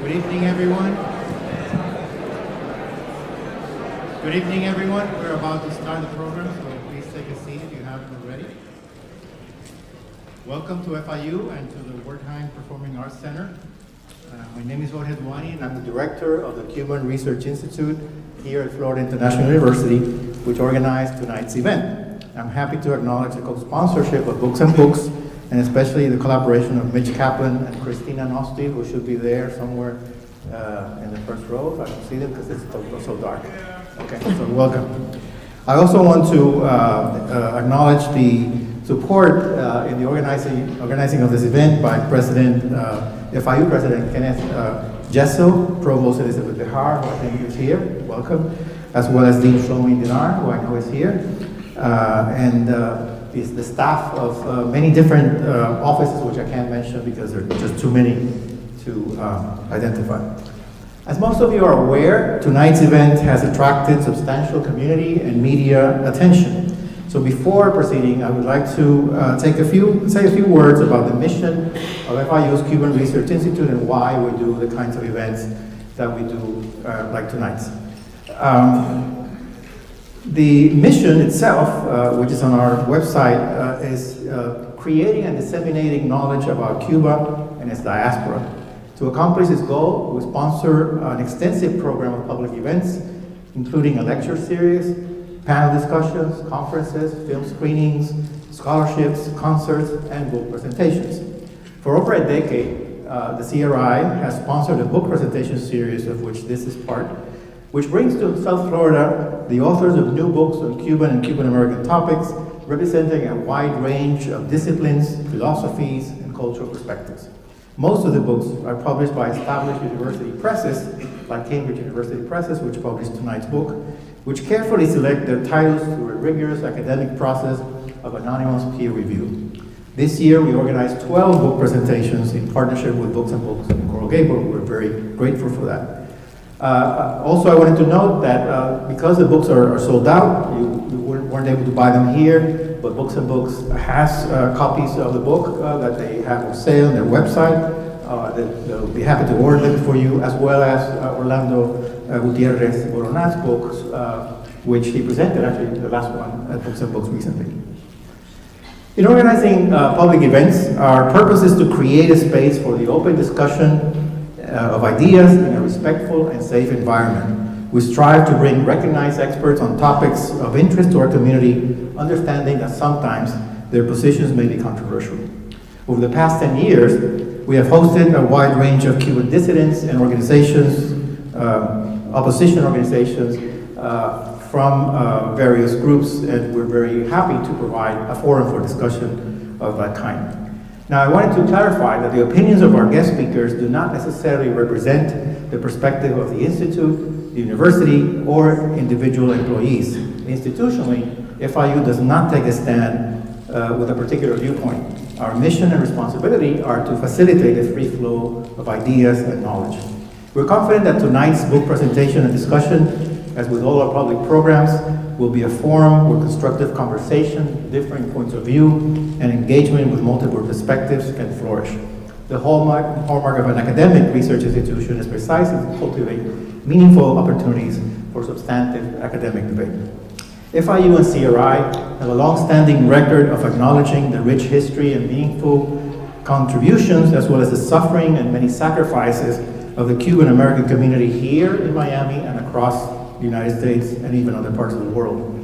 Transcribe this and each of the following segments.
Good evening, everyone. Good evening, everyone. We're about to start the program, so please take a seat if you haven't already. Welcome to FIU and to the Wertheim Performing Arts Center. My name is Jorge Duani, and I'm the director of the Cuban Research Institute here at Florida International University, which organized tonight's event. I'm happy to acknowledge the co-sponsorship of Books and Books, and especially the collaboration of Mitch Kaplan and Christina Nosti, who should be there somewhere in the first row, if I can see them, because it's so dark. Okay, so welcome. I also want to acknowledge the support in the organizing of this event by FIU President Kenneth Jessel, Provost Elizabeth Behar, who I think is here, welcome, as well as Dean Shlomi Dinar, who I know is here, and is the staff of many different offices, which I can't mention because there are just too many to identify. As most of you are aware, tonight's event has attracted substantial community and media attention. So before proceeding, I would like to say a few words about the mission of FIU's Cuban Research Institute and why we do the kinds of events that we do like tonight's. The mission itself, which is on our website, is creating and disseminating knowledge about Cuba and its diaspora. To accomplish this goal, we sponsor an extensive program of public events, including a lecture series, panel discussions, conferences, film screenings, scholarships, concerts, and book presentations. For over a decade, the CRI has sponsored a book presentation series, of which this is part, which brings to South Florida the authors of new books on Cuban and Cuban American topics, representing a wide range of disciplines, philosophies, and cultural perspectives. Most of the books are published by established university presses, like Cambridge University Presses, which published tonight's book, which carefully select their titles through a rigorous academic process of anonymous peer review. This year, we organized 12 book presentations in partnership with Books and Books and Coral Gable. We're very grateful for that. Also, I wanted to note that because the books are sold out, you weren't able to buy them here, but Books and Books has copies of the book that they have on sale on their website. They'll be happy to order them for you, as well as Orlando Gutierrez Boronat's books, which he presented, actually the last one at Books and Books recently. In organizing public events, our purpose is to create a space for the open discussion of ideas in a respectful and safe environment. We strive to bring recognized experts on topics of interest to our community, understanding that sometimes their positions may be controversial. Over the past 10 years, we have hosted a wide range of Cuban dissidents and organizations, opposition organizations from various groups, and we're very happy to provide a forum for discussion of that kind. Now, I wanted to clarify that the opinions of our guest speakers do not necessarily represent the perspective of the Institute, the university, or individual employees. Institutionally, FIU does not take a stand with a particular viewpoint. Our mission and responsibility are to facilitate the free flow of ideas and knowledge. We're confident that tonight's book presentation and discussion, as with all our public programs, will be a forum where constructive conversation, differing points of view, and engagement with multiple perspectives can flourish. The hallmark of an academic research institution is precisely to cultivate meaningful opportunities for substantive academic debate. FIU and CRI have a long-standing record of acknowledging the rich history and meaningful contributions, as well as the suffering and many sacrifices of the Cuban American community here in Miami and across the United States and even other parts of the world.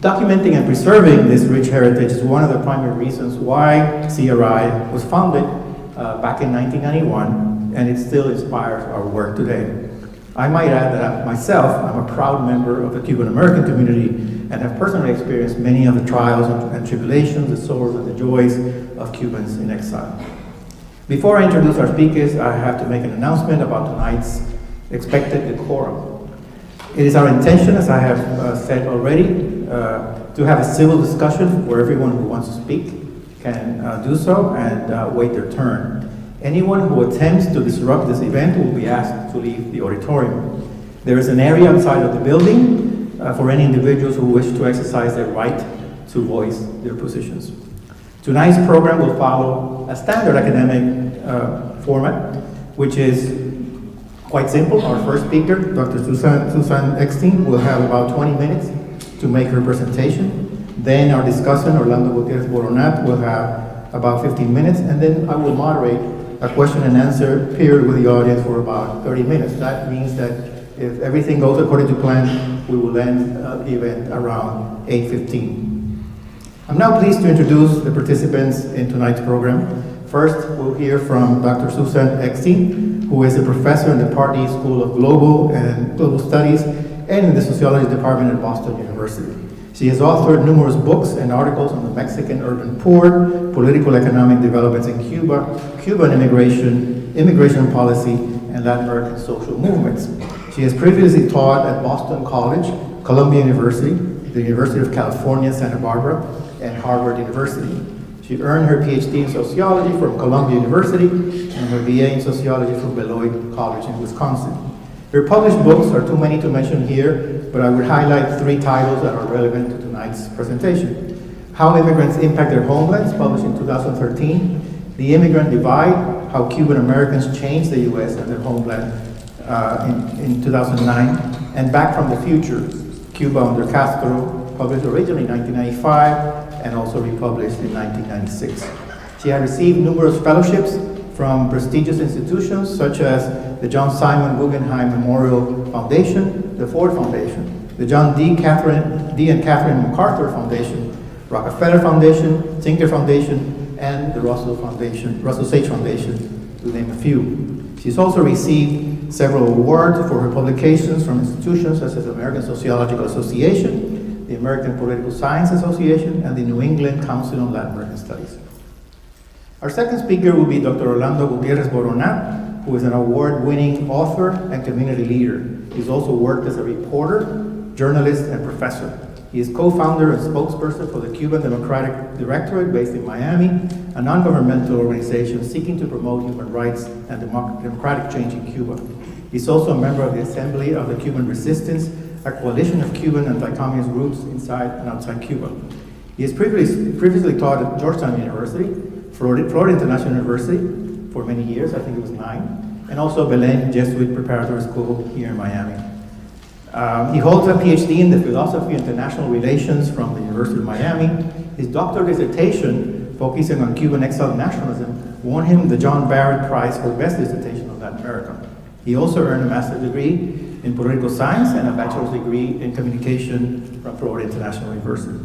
Documenting and preserving this rich heritage is one of the primary reasons why CRI was founded back in 1991, and it still inspires our work today. I might add that I'm a proud member of the Cuban American community and have personally experienced many of the trials and tribulations, the sorrows and the joys of Cubans in exile. Before I introduce our speakers, I have to make an announcement about tonight's expected decorum. It is our intention, as I have said already, to have a civil discussion where everyone who wants to speak can do so and wait their turn. Anyone who attempts to disrupt this event will be asked to leave the auditorium. There is an area outside of the building for any individuals who wish to exercise their right to voice their positions. Tonight's program will follow a standard academic format, which is Quite simple. Our first speaker, Dr. Susan Eckstein, will have about 20 minutes to make her presentation. Then our discussant, Orlando Gutierrez Boronat, will have about 15 minutes, and then I will moderate a question and answer period with the audience for about 30 minutes. That means that if everything goes according to plan, we will end the event around 8:15. I'm now pleased to introduce the participants in tonight's program. First, we'll hear from Dr. Susan Eckstein, who is a professor in the Pardee School of Global Studies and in the Sociology Department at Boston University. She has authored numerous books and articles on the Mexican urban poor, political economic developments in Cuba, Cuban immigration policy, and Latin American social movements. She has previously taught at Boston College, Columbia University, the University of California, Santa Barbara, and Harvard University. She earned her PhD in sociology from Columbia University and her BA in sociology from Beloit College in Wisconsin. Her published books are too many to mention here, but I would highlight 3 titles that are relevant to tonight's presentation. How Immigrants Impact Their Homelands, published in 2013. The Immigrant Divide, How Cuban Americans Changed the U.S. and their homeland in 2009. And Back from the Future, Cuba Under Castro, published originally in 1995 and also republished in 1996. She has received numerous fellowships from prestigious institutions such as the John Simon Guggenheim Memorial Foundation, the Ford Foundation, the John D. and Catherine MacArthur Foundation, Rockefeller Foundation, Tinker Foundation, and the Russell Sage Foundation, to name a few. She's also received several awards for her publications from institutions such as the American Sociological Association, the American Political Science Association, and the New England Council on Latin American Studies. Our second speaker will be Dr. Orlando Gutierrez Boronat, who is an award-winning author and community leader. He's also worked as a reporter, journalist, and professor. He is co-founder and spokesperson for the Cuban Democratic Directorate based in Miami, a non-governmental organization seeking to promote human rights and democratic change in Cuba. He's also a member of the Assembly of the Cuban Resistance, a coalition of Cuban anti-communist groups inside and outside Cuba. He has previously taught at Georgetown University, Florida International University for many years, I think it was 9, and also Belen Jesuit Preparatory School here in Miami. He holds a PhD in the philosophy of international relations from the University of Miami. His doctoral dissertation, focusing on Cuban exiled nationalism, won him the John Barrett Prize for Best Dissertation on Latin America. He also earned a master's degree in political science and a bachelor's degree in communication from Florida International University.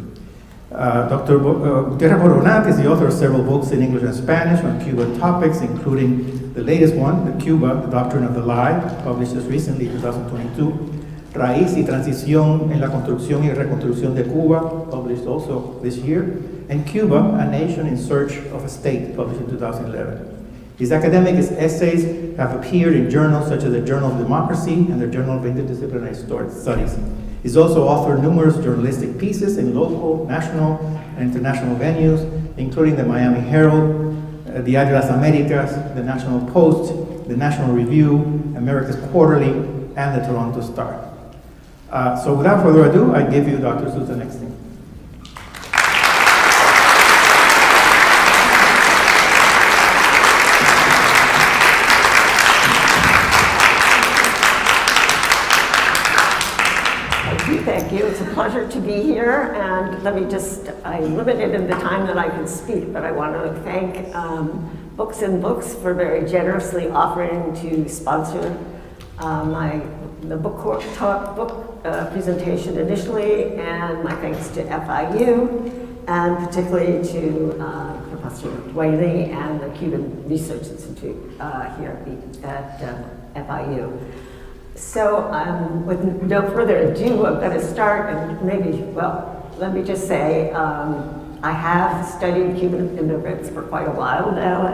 Dr. Gutierrez Boronat is the author of several books in English and Spanish on Cuban topics, including the latest one, The Cuba, The Doctrine of the Lie, published just recently in 2022, Raíz y Transición en la Construcción y Reconstrucción de Cuba, published also this year, and Cuba, A Nation in Search of a State, published in 2011. His academic essays have appeared in journals such as the Journal of Democracy and the Journal of Interdisciplinary Studies. He's also authored numerous journalistic pieces in local, national, and international venues, including the Miami Herald, the Diario de las Américas, the National Post, the National Review, America's Quarterly, and the Toronto Star. So without further ado, I give you Dr. Susan Eckstein. Thank you. It's a pleasure to be here, and I'm limited in the time that I can speak, but I want to thank Books and Books for very generously offering to sponsor the book presentation initially, and my thanks to FIU, and particularly to Professor Whaley and the Cuban Research Institute here at FIU. So with no further ado, I'm going to start, and let me just say, I have studied Cuban immigrants for quite a while now.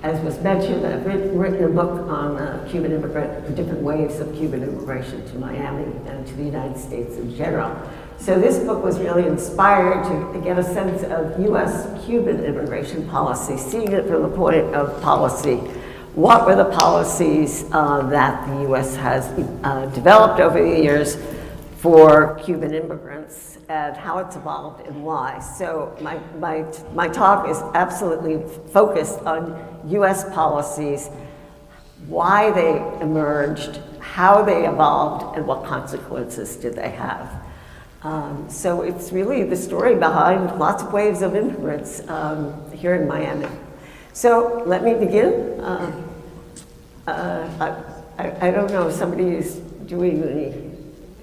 As was mentioned, I've written a book on Cuban immigrant, the different waves of Cuban immigration to Miami and to the United States in general. So this book was really inspired to get a sense of U.S.-Cuban immigration policy, seeing it from the point of policy. What were the policies that the U.S. has developed over the years for Cuban immigrants, and how it's evolved and why? So my talk is absolutely focused on U.S. policies why they emerged, how they evolved, and what consequences did they have. So it's really the story behind lots of waves of immigrants here in Miami. So let me begin. I don't know if somebody is doing the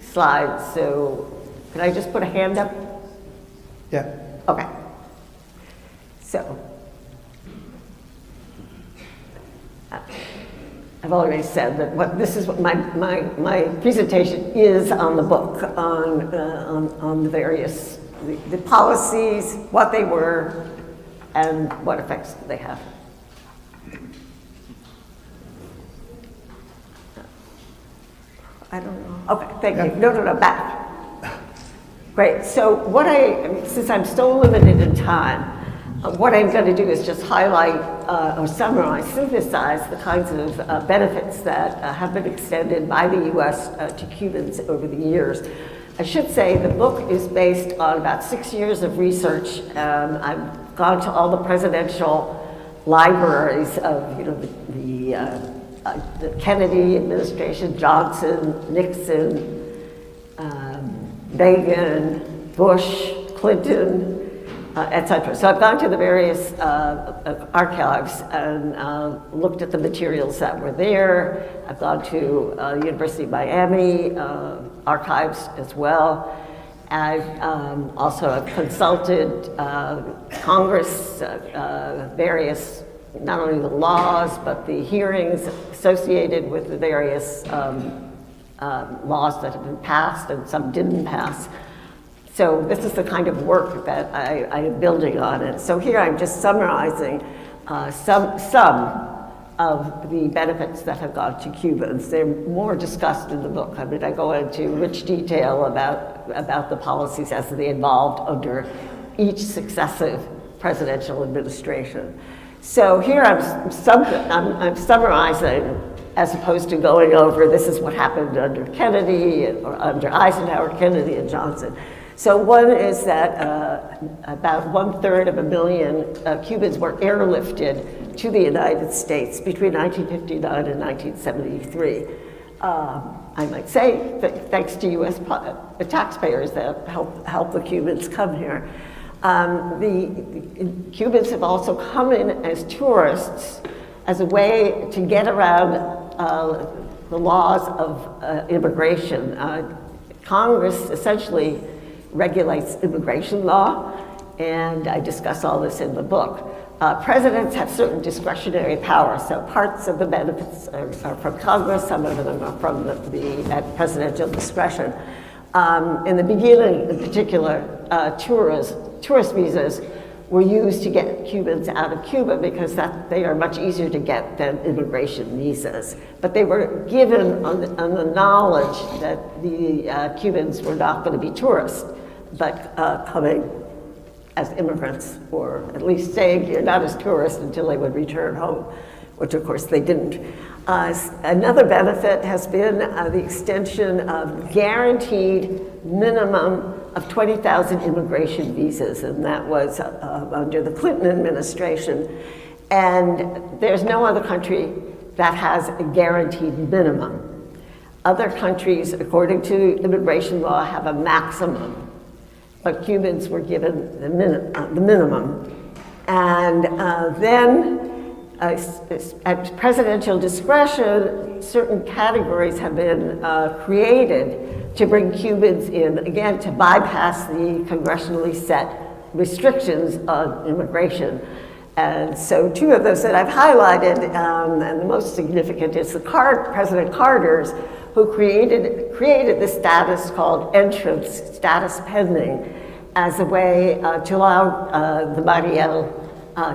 slides, so can I just put a hand up? Yeah. Okay. So, I've already said that this is what my presentation is on the book, on the various, the policies, what they were, and what effects they have. I don't know. Okay, thank you. No, back. Great. So since I'm so limited in time, what I'm going to do is just highlight or summarize, synthesize the kinds of benefits that have been extended by the U.S. To Cubans over the years. I should say the book is based on about 6 years of research. I've gone to all the presidential libraries of, the Kennedy administration, Johnson, Nixon, Reagan, Bush, Clinton, etc. So I've gone to the various archives and looked at the materials that were there. I've gone to University of Miami archives as well. I've also consulted Congress, various, not only the laws, but the hearings associated with the various laws that have been passed and some didn't pass. So this is the kind of work that I am building on it. So here I'm just summarizing some of the benefits that have gone to Cubans. They're more discussed in the book. I mean, I go into rich detail about the policies as they evolved under each successive presidential administration. So here I'm summarizing, as opposed to going over this is what happened under Kennedy or under Eisenhower, Kennedy, and Johnson. So one is that about 1/3 of a million Cubans were airlifted to the United States between 1959 and 1973. I might say that thanks to U.S. taxpayers that helped the Cubans come here. The Cubans have also come in as tourists as a way to get around the laws of immigration. Congress essentially regulates immigration law, and I discuss all this in the book. Presidents have certain discretionary powers, so parts of the benefits are from Congress, some of them are from at presidential discretion. In the beginning, in particular, tourist visas were used to get Cubans out of Cuba because they are much easier to get than immigration visas. But they were given on the knowledge that the Cubans were not going to be tourists, but coming as immigrants, or at least staying here, not as tourists, until they would return home, which of course they didn't. Another benefit has been the extension of guaranteed minimum of 20,000 immigration visas, and that was under the Clinton administration. And there's no other country that has a guaranteed minimum. Other countries, according to immigration law, have a maximum, but Cubans were given the minimum. And then, at presidential discretion, certain categories have been created to bring Cubans in, again, to bypass the congressionally set restrictions on immigration. And so two of those that I've highlighted, and the most significant is President Carter's, who created this status called entrance status pending as a way to allow the Mariel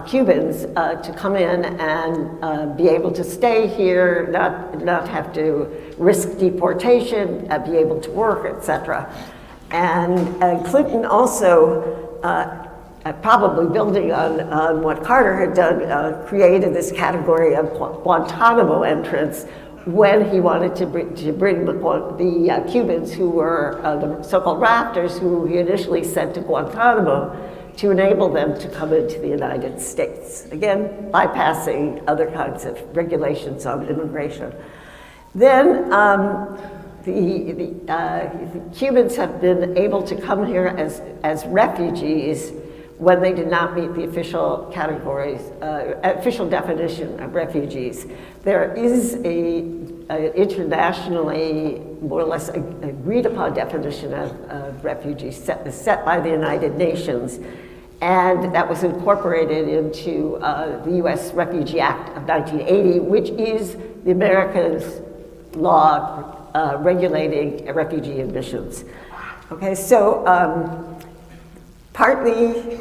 Cubans to come in and be able to stay here, not have to risk deportation, be able to work, etc. And Clinton also, probably building on what Carter had done, created this category of Guantanamo entrants when he wanted to bring the Cubans who were the so-called rafters, who he initially sent to Guantanamo, to enable them to come into the United States. Again, bypassing other kinds of regulations on immigration. Then the Cubans have been able to come here as refugees when they did not meet the official categories, official definition of refugees. There is an internationally more or less agreed upon definition of refugees set by the United Nations, and that was incorporated into the U.S. Refugee Act of 1980, which is the Americans' law regulating refugee admissions. Okay, so partly,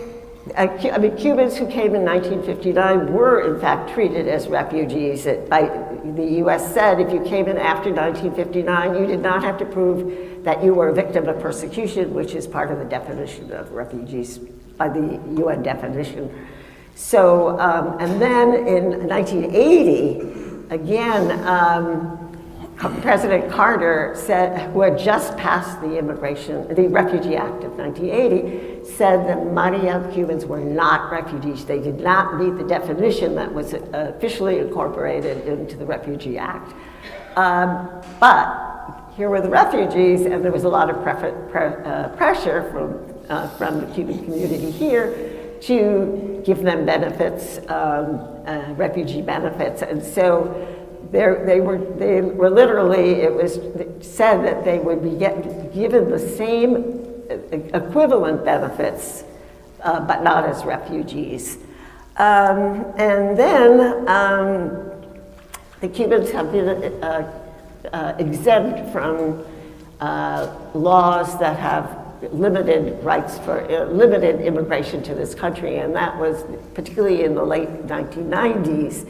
Cubans who came in 1959 were in fact treated as refugees. The U.S. said if you came in after 1959, you did not have to prove that you were a victim of persecution, which is part of the definition of refugees by the UN definition. So, and then in 1980, again, President Carter said, who had just passed the Refugee Act of 1980, said that Maria Cubans were not refugees. They did not meet the definition that was officially incorporated into the Refugee Act. But here were the refugees, and there was a lot of pressure from the Cuban community here to give them benefits, refugee benefits, and so they were literally, it was said that they would be given the same equivalent benefits, but not as refugees. And then the Cubans have been exempt from laws that have limited rights for limited immigration to this country, and that was particularly in the late 1990s.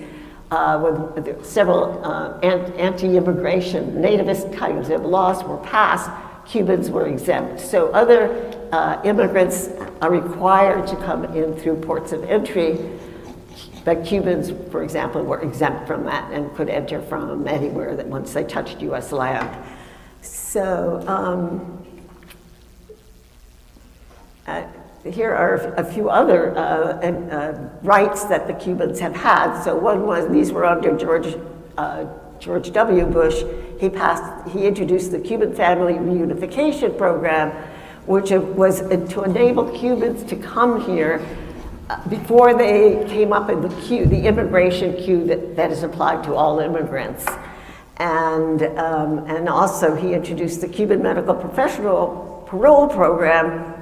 When several anti-immigration, nativist kinds of laws were passed, Cubans were exempt. So other immigrants are required to come in through ports of entry, but Cubans, for example, were exempt from that and could enter from anywhere that once they touched U.S. land. So here are a few other rights that the Cubans have had. So one was, these were under George W. Bush. He introduced the Cuban Family Reunification Program, which was to enable Cubans to come here before they came up in the queue, the immigration queue that is applied to all immigrants. And also he introduced the Cuban Medical Professional Parole Program,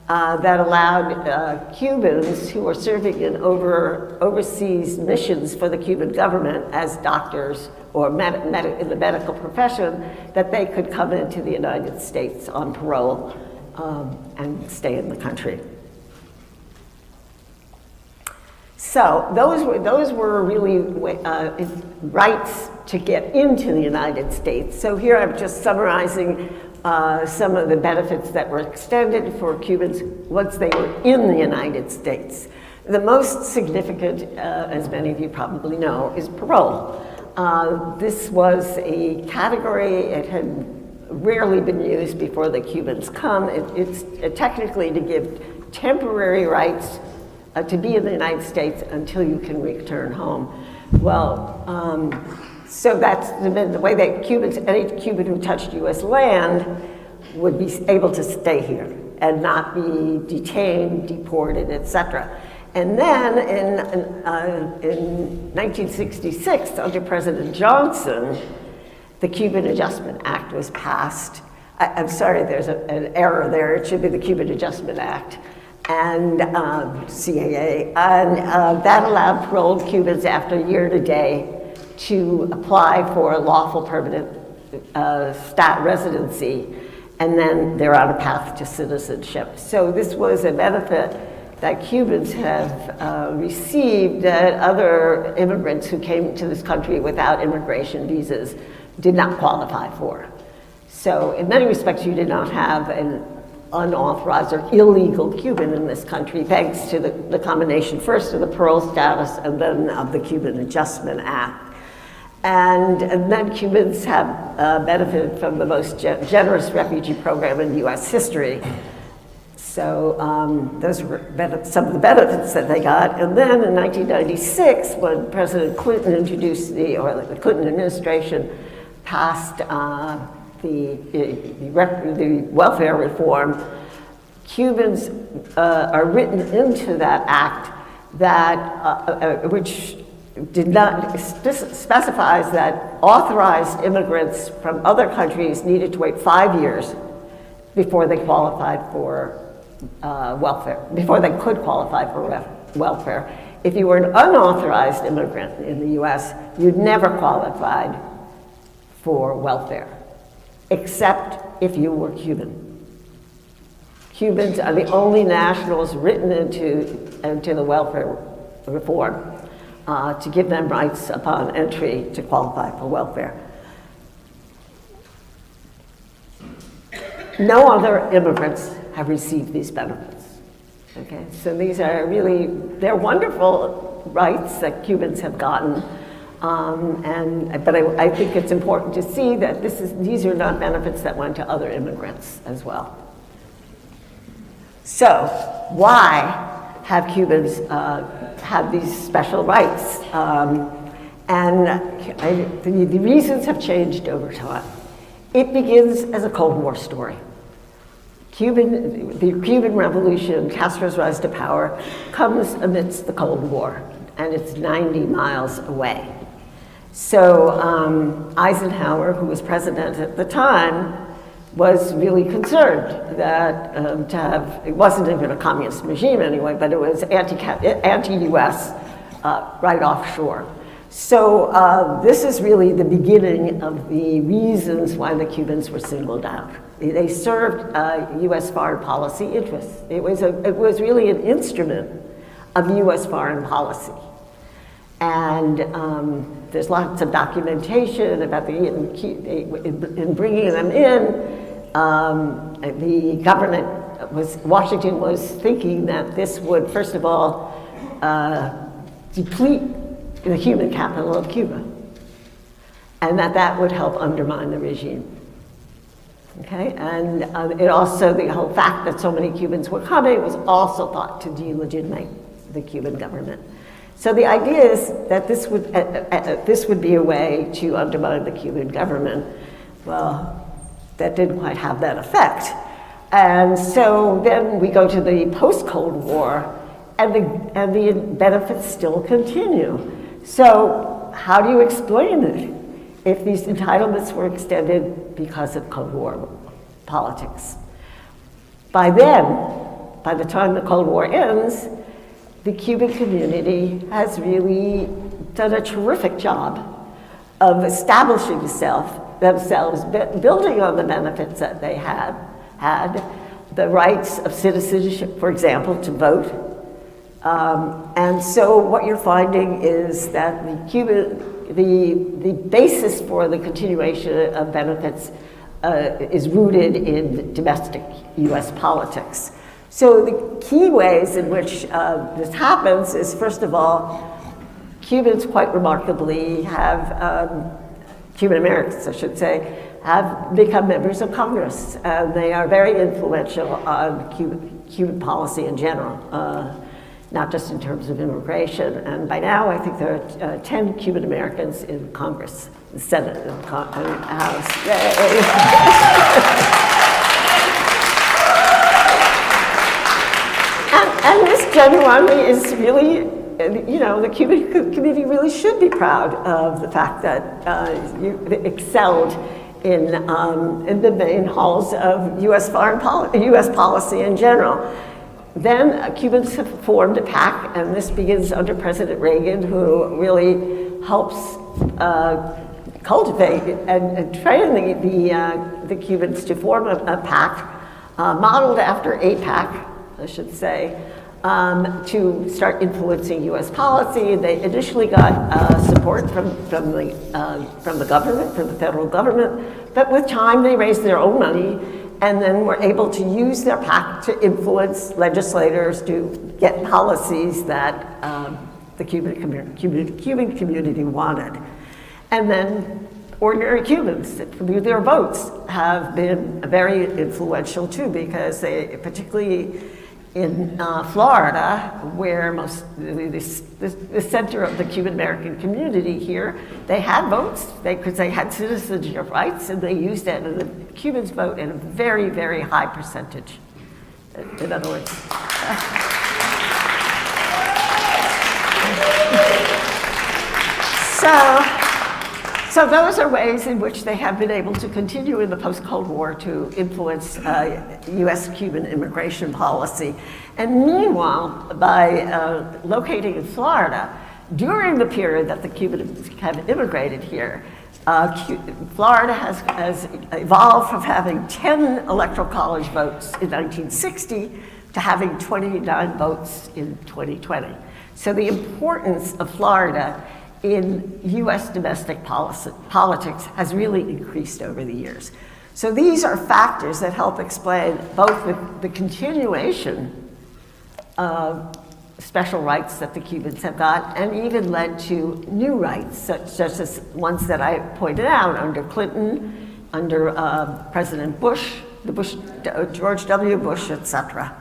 that allowed Cubans who were serving in overseas missions for the Cuban government as doctors or in the medical profession, that they could come into the United States on parole and stay in the country. So those were really rights to get into the United States. So here I'm just summarizing some of the benefits that were extended for Cubans once they were in the United States. The most significant, as many of you probably know, is parole. This was a category, it had rarely been used before the Cubans come. It's technically to give temporary rights to be in the United States until you can return home. Well, so that's the way that any Cuban who touched U.S. land would be able to stay here and not be detained, deported, etc. And then in 1966, under President Johnson, the Cuban Adjustment Act was passed. I'm sorry, there's an error there. It should be the Cuban Adjustment Act and CAA. And that allowed paroled Cubans after a year today to apply for a lawful permanent residency, and then they're on a path to citizenship. So this was a benefit that Cubans have received that other immigrants who came to this country without immigration visas did not qualify for. So in many respects, you did not have an unauthorized or illegal Cuban in this country, thanks to the combination first of the parole status and then of the Cuban Adjustment Act. And then Cubans have benefited from the most generous refugee program in U.S. history. So those were some of the benefits that they got. And then in 1996, when President Clinton introduced the Clinton administration passed the welfare reform, Cubans are written into that act that, which did not specifies that authorized immigrants from other countries needed to wait 5 years before they qualified for welfare, before they could qualify for welfare. If you were an unauthorized immigrant in the US, you never qualified for welfare, except if you were Cuban. Cubans are the only nationals written into the welfare reform to give them rights upon entry to qualify for welfare. No other immigrants have received these benefits. Okay, so these are really, they're wonderful rights that Cubans have gotten. But I think it's important to see that these are not benefits that went to other immigrants as well. So why have Cubans have these special rights? The reasons have changed over time. It begins as a Cold War story. The Cuban Revolution, Castro's rise to power, comes amidst the Cold War, and it's 90 miles away. So Eisenhower, who was president at the time, was really concerned that it wasn't even a communist regime anyway, but it was anti-US right offshore. So this is really the beginning of the reasons why the Cubans were singled out. They served US foreign policy interests. It was really an instrument of US foreign policy. And there's lots of documentation about in bringing them in. The government Washington was thinking that this would, first of all, deplete the human capital of Cuba, and that would help undermine the regime. Okay, and it also, the whole fact that so many Cubans were coming was also thought to delegitimate the Cuban government. So the idea is that this would be a way to undermine the Cuban government. Well, that didn't quite have that effect. And so then we go to the post-Cold War, and the benefits still continue. So how do you explain it if these entitlements were extended because of Cold War politics? By the time the Cold War ends, the Cuban community has really done a terrific job of establishing themselves, building on the benefits that they had, the rights of citizenship, for example, to vote. And so what you're finding is that the basis for the continuation of benefits is rooted in domestic US politics. So the key ways in which this happens is, first of all, Cubans quite remarkably Cuban Americans, I should say, have become members of Congress. They are very influential on Cuban policy in general, not just in terms of immigration. And by now, I think there are 10 Cuban Americans in Congress, the Senate, and the House. And this genuinely is really, the Cuban community really should be proud of the fact that you excelled in the main halls of US policy in general. Then Cubans have formed a PAC, and this begins under President Reagan, who really helps cultivate and train the Cubans to form a PAC, modeled after APAC, I should say, to start influencing U.S. policy. They initially got support from the government, from the federal government, but with time they raised their own money and then were able to use their PAC to influence legislators to get policies that the Cuban community wanted. And then ordinary Cubans, their votes have been very influential too, because they, particularly in Florida, where the center of the Cuban American community here, they had votes because they had citizenship rights, and they used that, and the Cubans vote in a very, very high percentage. In other words. So those are ways in which they have been able to continue in the post-Cold War to influence U.S.-Cuban immigration policy. And meanwhile, by locating in Florida, during the period that the Cubans have immigrated here, Florida has evolved from having 10 electoral college votes in 1960 to having 29 votes in 2020. So the importance of Florida in U.S. domestic politics has really increased over the years. So these are factors that help explain both the continuation of special rights that the Cubans have got, and even led to new rights, such as ones that I pointed out under Clinton, under President Bush, George W. Bush, etc.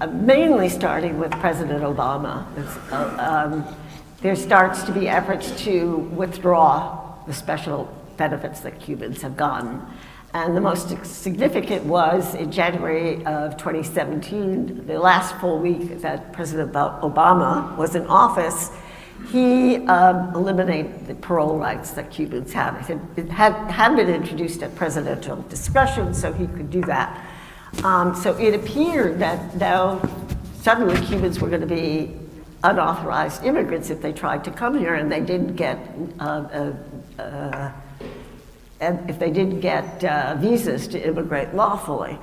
Mainly starting with President Obama, there starts to be efforts to withdraw the special benefits that Cubans have gotten. And the most significant was in January of 2017, the last full week that President Obama was in office, he eliminated the parole rights that Cubans had. It had been introduced at presidential discretion, so he could do that. So it appeared that now suddenly Cubans were going to be unauthorized immigrants if they tried to come here, and they didn't get visas to immigrate lawfully.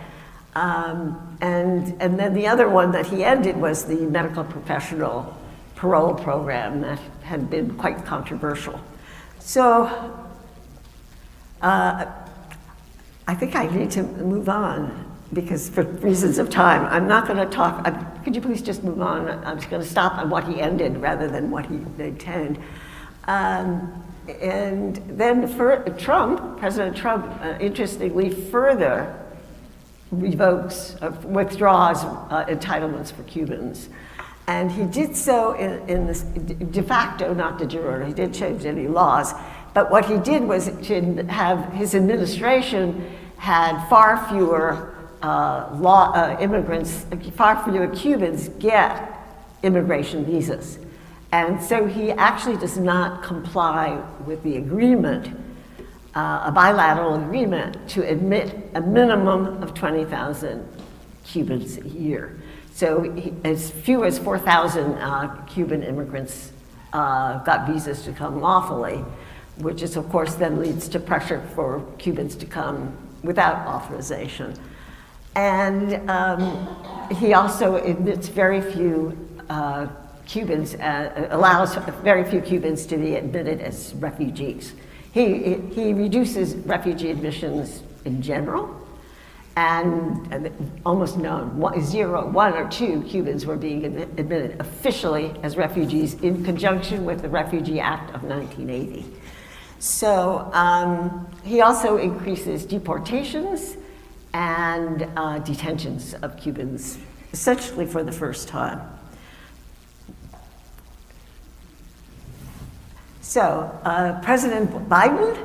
And then the other one that he ended was the medical professional parole program that had been quite controversial. So I think I need to move on, because for reasons of time, I'm not going to talk. Could you please just move on? I'm just going to stop on what he ended rather than what he intended. And then for President Trump, interestingly, further withdraws entitlements for Cubans. And he did so in this de facto, not de jure. He didn't change any laws. But what he did was to have his administration had far fewer far fewer Cubans get immigration visas. And so he actually does not comply with the agreement, a bilateral agreement, to admit a minimum of 20,000 Cubans a year. So as few as 4,000 Cuban immigrants got visas to come lawfully, which is, of course, then leads to pressure for Cubans to come without authorization. And he also admits very few Cubans, allows very few Cubans to be admitted as refugees. He reduces refugee admissions in general, and almost none, 1 or 2 Cubans were being admitted officially as refugees in conjunction with the Refugee Act of 1980. So he also increases deportations and detentions of Cubans, essentially for the first time. So, President Biden,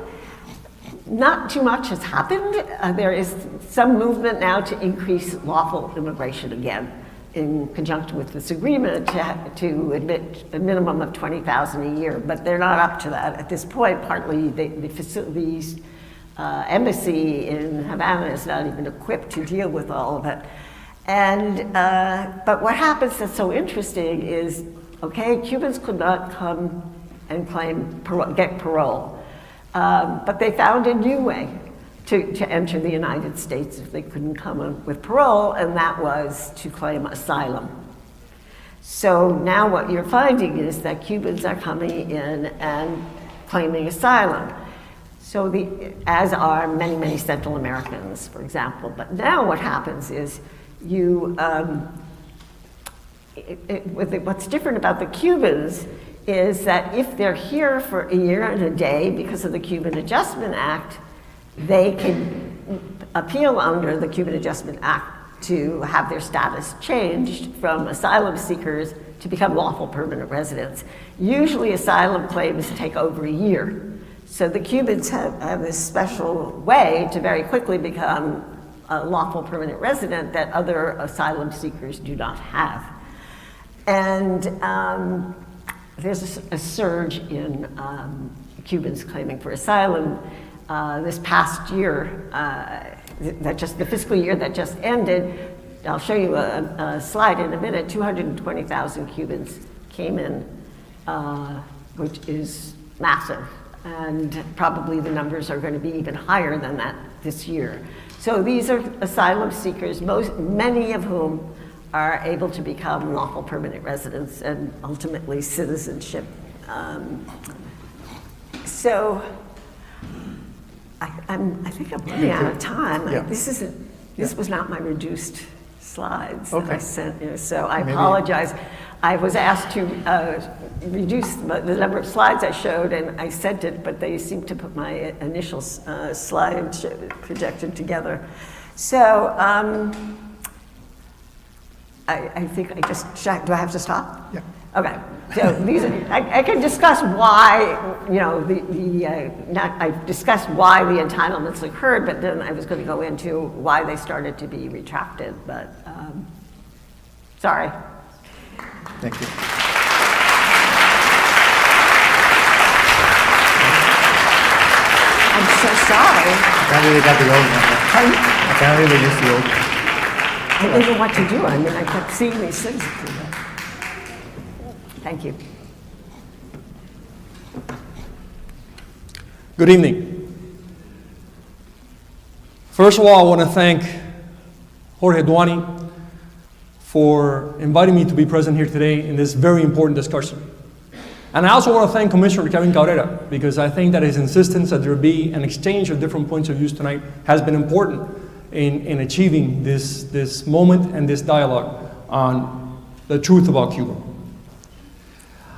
not too much has happened. There is some movement now to increase lawful immigration again, in conjunction with this agreement to admit a minimum of 20,000 a year, but they're not up to that at this point. Partly the embassy in Havana is not even equipped to deal with all of it. And, but what happens that's so interesting is, okay, Cubans could not come and get parole, but they found a new way to enter the United States if they couldn't come with parole, and that was to claim asylum. So now what you're finding is that Cubans are coming in and claiming asylum. So as are many, many Central Americans, for example. But now what happens is what's different about the Cubans is that if they're here for a year and a day because of the Cuban Adjustment Act, they can appeal under the Cuban Adjustment Act to have their status changed from asylum seekers to become lawful permanent residents. Usually asylum claims take over a year. So the Cubans have this special way to very quickly become a lawful permanent resident that other asylum seekers do not have. And there's a surge in Cubans claiming for asylum. This past year, the fiscal year that just ended, I'll show you a slide in a minute, 220,000 Cubans came in, which is massive. And probably the numbers are going to be even higher than that this year. So these are asylum seekers, many of whom are able to become lawful permanent residents and ultimately citizenship. So I think I'm running out of time. Yeah. This was not my reduced slides that I Okay. sent you, so I apologize. I was asked to reduce the number of slides I showed, and I sent it, but they seemed to put my initial slide projected together. So I think I just, do I have to stop? Yeah. Okay, so these are, I can discuss why, I discussed why the entitlements occurred, but then I was going to go into why they started to be retracted, but sorry. Thank you. I'm so sorry. Apparently they got the old one. Apparently they used the old one. I didn't know what to do. I mean, I kept seeing these things. Thank you. Good evening. First of all, I want to thank Jorge Duani for inviting me to be present here today in this very important discussion. And I also want to thank Commissioner Kevin Cabrera, because I think that his insistence that there be an exchange of different points of view tonight has been important in achieving this moment and this dialogue on the truth about Cuba.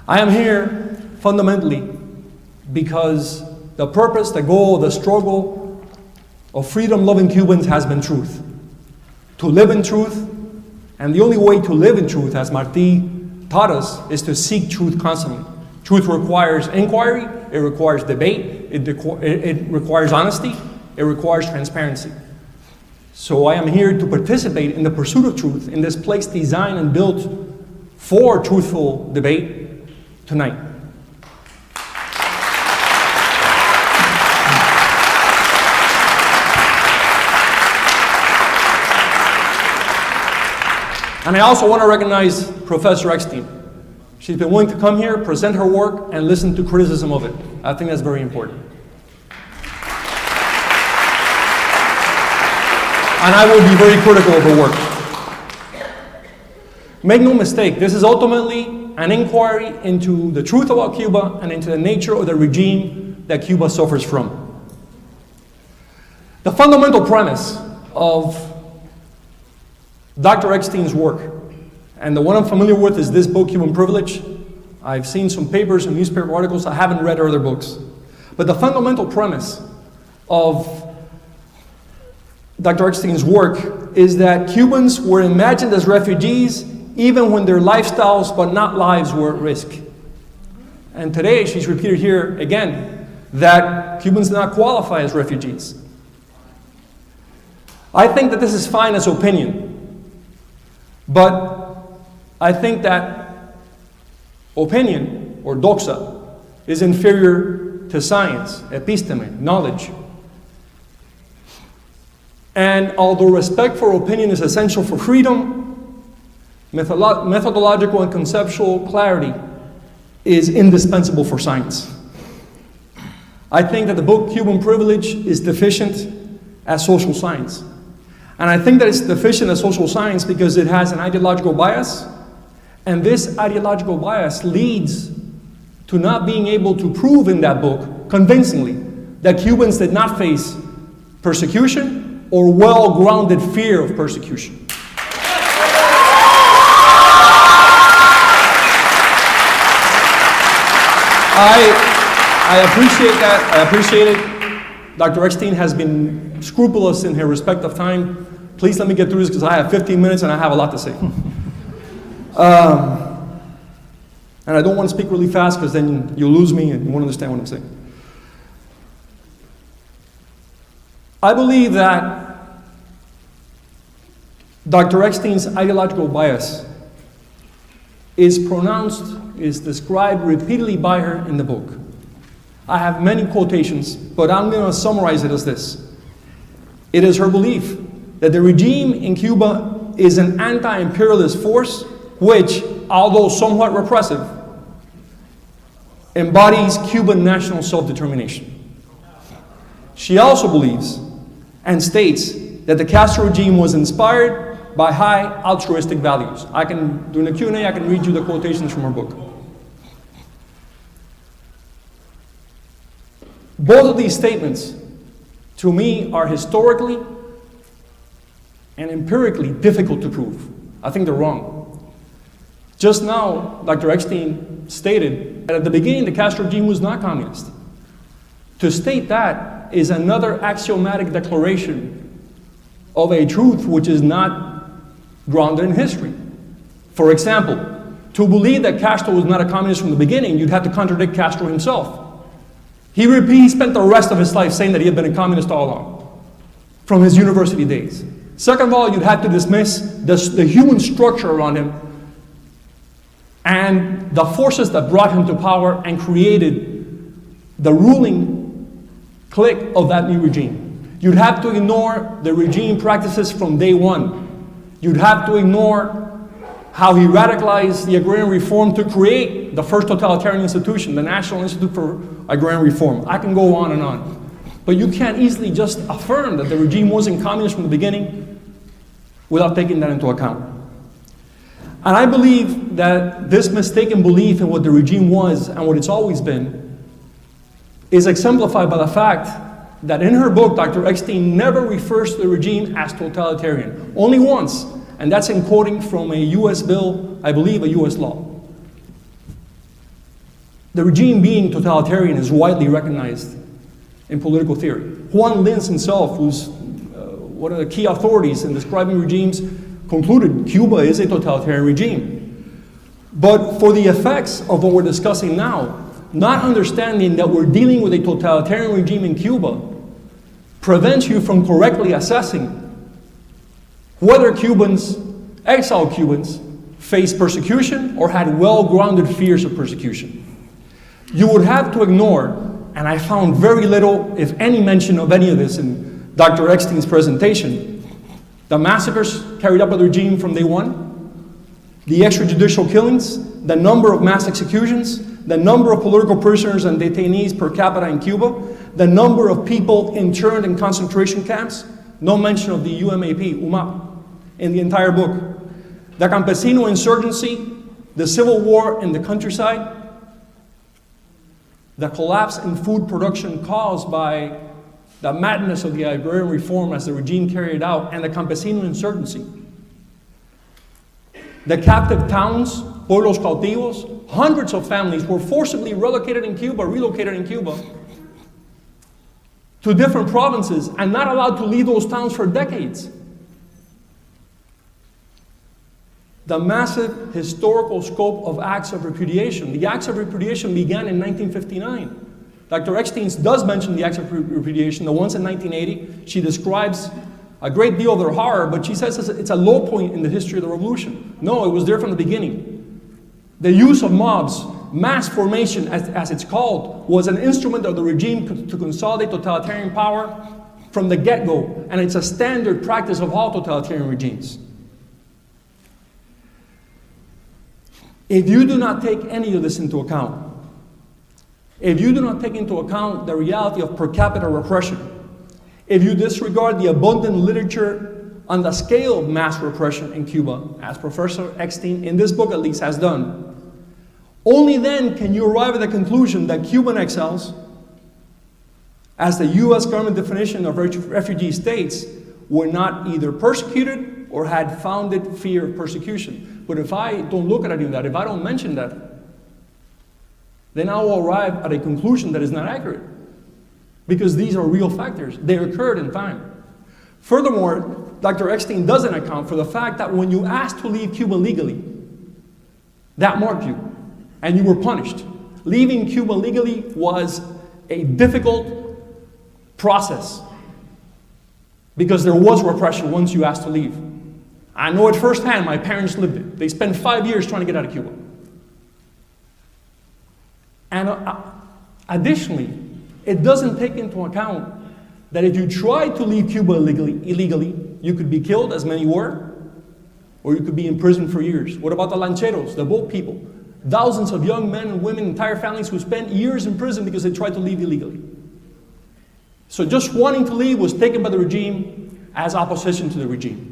I am here fundamentally because the purpose, the goal, the struggle of freedom-loving Cubans has been truth. To live in truth, and the only way to live in truth, as Martí taught us, is to seek truth constantly. Truth requires inquiry, it requires debate, it requires honesty, it requires transparency. So I am here to participate in the pursuit of truth in this place designed and built for truthful debate tonight. And I also want to recognize Professor Eckstein. She's been willing to come here, present her work, and listen to criticism of it. I think that's very important. And I will be very critical of her work. Make no mistake, this is ultimately an inquiry into the truth about Cuba and into the nature of the regime that Cuba suffers from. The fundamental premise of Dr. Eckstein's work, and the one I'm familiar with is this book, Cuban Privilege. I've seen some papers and newspaper articles. I haven't read her other books. But the fundamental premise of Dr. Eckstein's work is that Cubans were imagined as refugees even when their lifestyles but not lives were at risk. And today she's repeated here again that Cubans do not qualify as refugees. I think that this is fine as opinion, but I think that opinion, or doxa, is inferior to science, episteme, knowledge. And although respect for opinion is essential for freedom, methodological and conceptual clarity is indispensable for science. I think that the book Cuban Privilege is deficient as social science. And I think that it's deficient as social science because it has an ideological bias, and this ideological bias leads to not being able to prove in that book convincingly that Cubans did not face persecution or well-grounded fear of persecution. I appreciate that. I appreciate it. Dr. Eckstein has been scrupulous in her respect of time. Please let me get through this because I have 15 minutes and I have a lot to say. And I don't want to speak really fast because then you'll lose me and you won't understand what I'm saying. I believe that Dr. Eckstein's ideological bias is described repeatedly by her in the book. I have many quotations, but I'm going to summarize it as this. It is her belief that the regime in Cuba is an anti-imperialist force which, although somewhat repressive, embodies Cuban national self-determination. She also believes and states that the Castro regime was inspired by high altruistic values. During the Q&A, I can read you the quotations from her book. Both of these statements, to me, are historically and empirically difficult to prove. I think they're wrong. Just now, Dr. Eckstein stated that at the beginning, the Castro regime was not communist. To state that is another axiomatic declaration of a truth which is not grounded in history. For example, to believe that Castro was not a communist from the beginning, you'd have to contradict Castro himself. He spent the rest of his life saying that he had been a communist all along, from his university days. Second of all, you'd have to dismiss the human structure around him and the forces that brought him to power and created the ruling clique of that new regime. You'd have to ignore the regime practices from day one. You'd have to ignore how he radicalized the agrarian reform to create the first totalitarian institution, the National Institute for Agrarian Reform. I can go on and on. But you can't easily just affirm that the regime wasn't communist from the beginning without taking that into account. And I believe that this mistaken belief in what the regime was and what it's always been is exemplified by the fact that in her book, Dr. Eckstein never refers to the regime as totalitarian. Only once, and that's in quoting from a US bill, I believe a US law. The regime being totalitarian is widely recognized in political theory. Juan Linz himself, who's one of the key authorities in describing regimes, concluded Cuba is a totalitarian regime. But for the effects of what we're discussing now, not understanding that we're dealing with a totalitarian regime in Cuba prevents you from correctly assessing whether Cubans, exiled Cubans, faced persecution or had well-grounded fears of persecution. You would have to ignore, and I found very little, if any, mention of any of this in Dr. Eckstein's presentation, the massacres carried out by the regime from day one, the extrajudicial killings, the number of mass executions, the number of political prisoners and detainees per capita in Cuba, the number of people interned in concentration camps, no mention of the UMAP, in the entire book. The campesino insurgency, the civil war in the countryside, the collapse in food production caused by the madness of the agrarian reform as the regime carried out, and the campesino insurgency. The captive towns, pueblos cautivos, hundreds of families were forcibly relocated in Cuba to different provinces and not allowed to leave those towns for decades. The massive historical scope of acts of repudiation. The acts of repudiation began in 1959. Dr. Eckstein does mention the acts of repudiation, the ones in 1980. She describes a great deal of their horror, but she says it's a low point in the history of the revolution. No, it was there from the beginning. The use of mobs, mass formation as it's called, was an instrument of the regime to consolidate totalitarian power from the get-go, and it's a standard practice of all totalitarian regimes. If you do not take any of this into account, if you do not take into account the reality of per capita repression, if you disregard the abundant literature on the scale of mass repression in Cuba, as Professor Eckstein, in this book at least, has done, only then can you arrive at the conclusion that Cuban exiles, as the US government definition of refugee states, were not either persecuted or had founded fear of persecution. But if I don't look at any of that, if I don't mention that, they now arrive at a conclusion that is not accurate. Because these are real factors. They occurred in time. Furthermore, Dr. Eckstein doesn't account for the fact that when you asked to leave Cuba legally, that marked you, and you were punished. Leaving Cuba legally was a difficult process because there was repression once you asked to leave. I know it firsthand. My parents lived it. They spent 5 years trying to get out of Cuba. And additionally, it doesn't take into account that if you tried to leave Cuba illegally, you could be killed, as many were, or you could be in prison for years. What about the lancheros, the boat people? Thousands of young men and women, entire families who spent years in prison because they tried to leave illegally. So just wanting to leave was taken by the regime as opposition to the regime.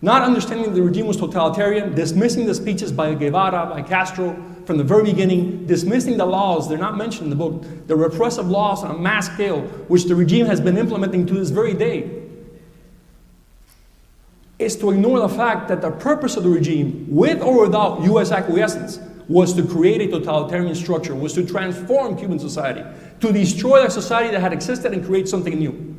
Not understanding the regime was totalitarian, dismissing the speeches by Guevara, by Castro, from the very beginning, dismissing the laws, they're not mentioned in the book, the repressive laws on a mass scale, which the regime has been implementing to this very day, is to ignore the fact that the purpose of the regime, with or without US acquiescence, was to create a totalitarian structure, was to transform Cuban society, to destroy the society that had existed and create something new.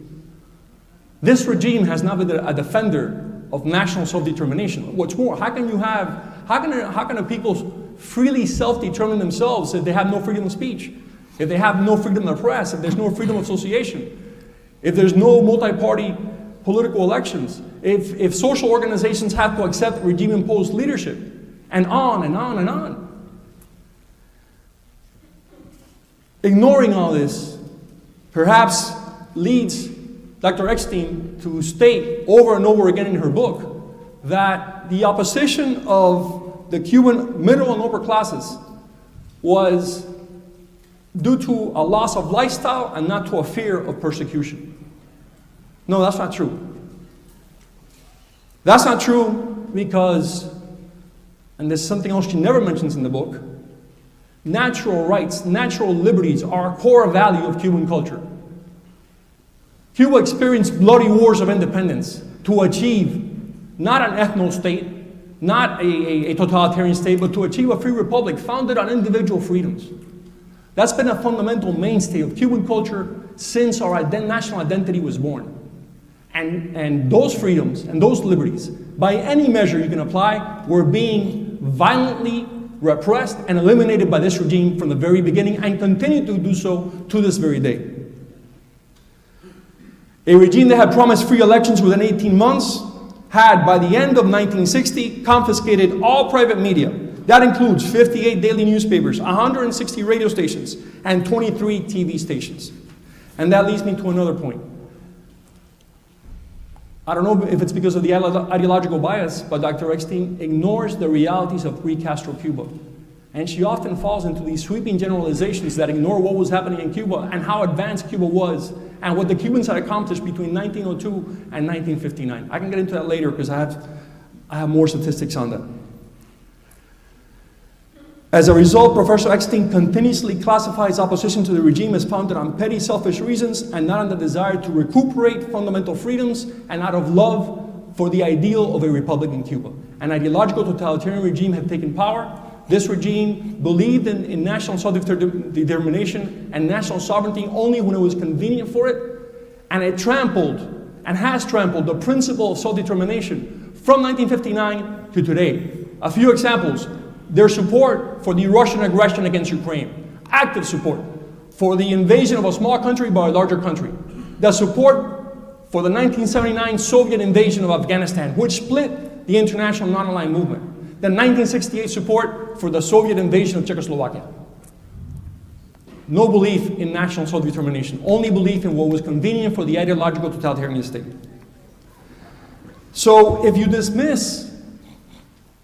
This regime has not been a defender of national self-determination. What's more, how can a people freely self-determine themselves if they have no freedom of speech, if they have no freedom of the press, if there's no freedom of association, if there's no multi-party political elections, if social organizations have to accept regime-imposed leadership, and on and on and on. Ignoring all this perhaps leads Dr. Eckstein to state over and over again in her book that the opposition of the Cuban middle and upper classes was due to a loss of lifestyle and not to a fear of persecution. No, that's not true. That's not true because, and there's something else she never mentions in the book, natural rights, natural liberties are a core value of Cuban culture. Cuba experienced bloody wars of independence to achieve not an ethno-state, not a totalitarian state, but to achieve a free republic founded on individual freedoms. That's been a fundamental mainstay of Cuban culture since our national identity was born. And those freedoms and those liberties, by any measure you can apply, were being violently repressed and eliminated by this regime from the very beginning and continue to do so to this very day. A regime that had promised free elections within 18 months had, by the end of 1960, confiscated all private media. That includes 58 daily newspapers, 160 radio stations, and 23 TV stations. And that leads me to another point. I don't know if it's because of the ideological bias, but Dr. Eckstein ignores the realities of pre-Castro Cuba. And she often falls into these sweeping generalizations that ignore what was happening in Cuba and how advanced Cuba was and what the Cubans had accomplished between 1902 and 1959. I can get into that later because I have more statistics on that. As a result, Professor Eckstein continuously classifies opposition to the regime as founded on petty selfish reasons and not on the desire to recuperate fundamental freedoms and out of love for the ideal of a republic in Cuba. An ideological totalitarian regime had taken power. This regime believed in national self-determination and national sovereignty only when it was convenient for it, and it trampled and has trampled the principle of self-determination from 1959 to today. A few examples: their support for the Russian aggression against Ukraine, active support for the invasion of a small country by a larger country, the support for the 1979 Soviet invasion of Afghanistan, which split the international non-aligned movement, the 1968 support for the Soviet invasion of Czechoslovakia. No belief in national self-determination, only belief in what was convenient for the ideological totalitarian state. So if you dismiss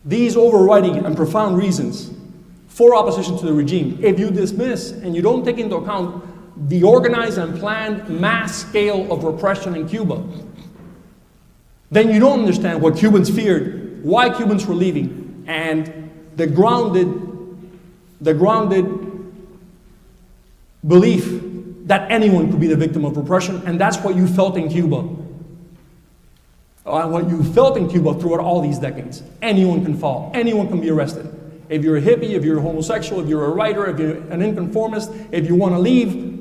these overriding and profound reasons for opposition to the regime, if you dismiss and you don't take into account the organized and planned mass scale of repression in Cuba, then you don't understand what Cubans feared, why Cubans were leaving, and the grounded belief that anyone could be the victim of repression, and that's what you felt in Cuba. What you felt in Cuba throughout all these decades. Anyone can fall, anyone can be arrested, If you're a hippie, if you're a homosexual, if you're a writer, if you're an inconformist, if you want to leave,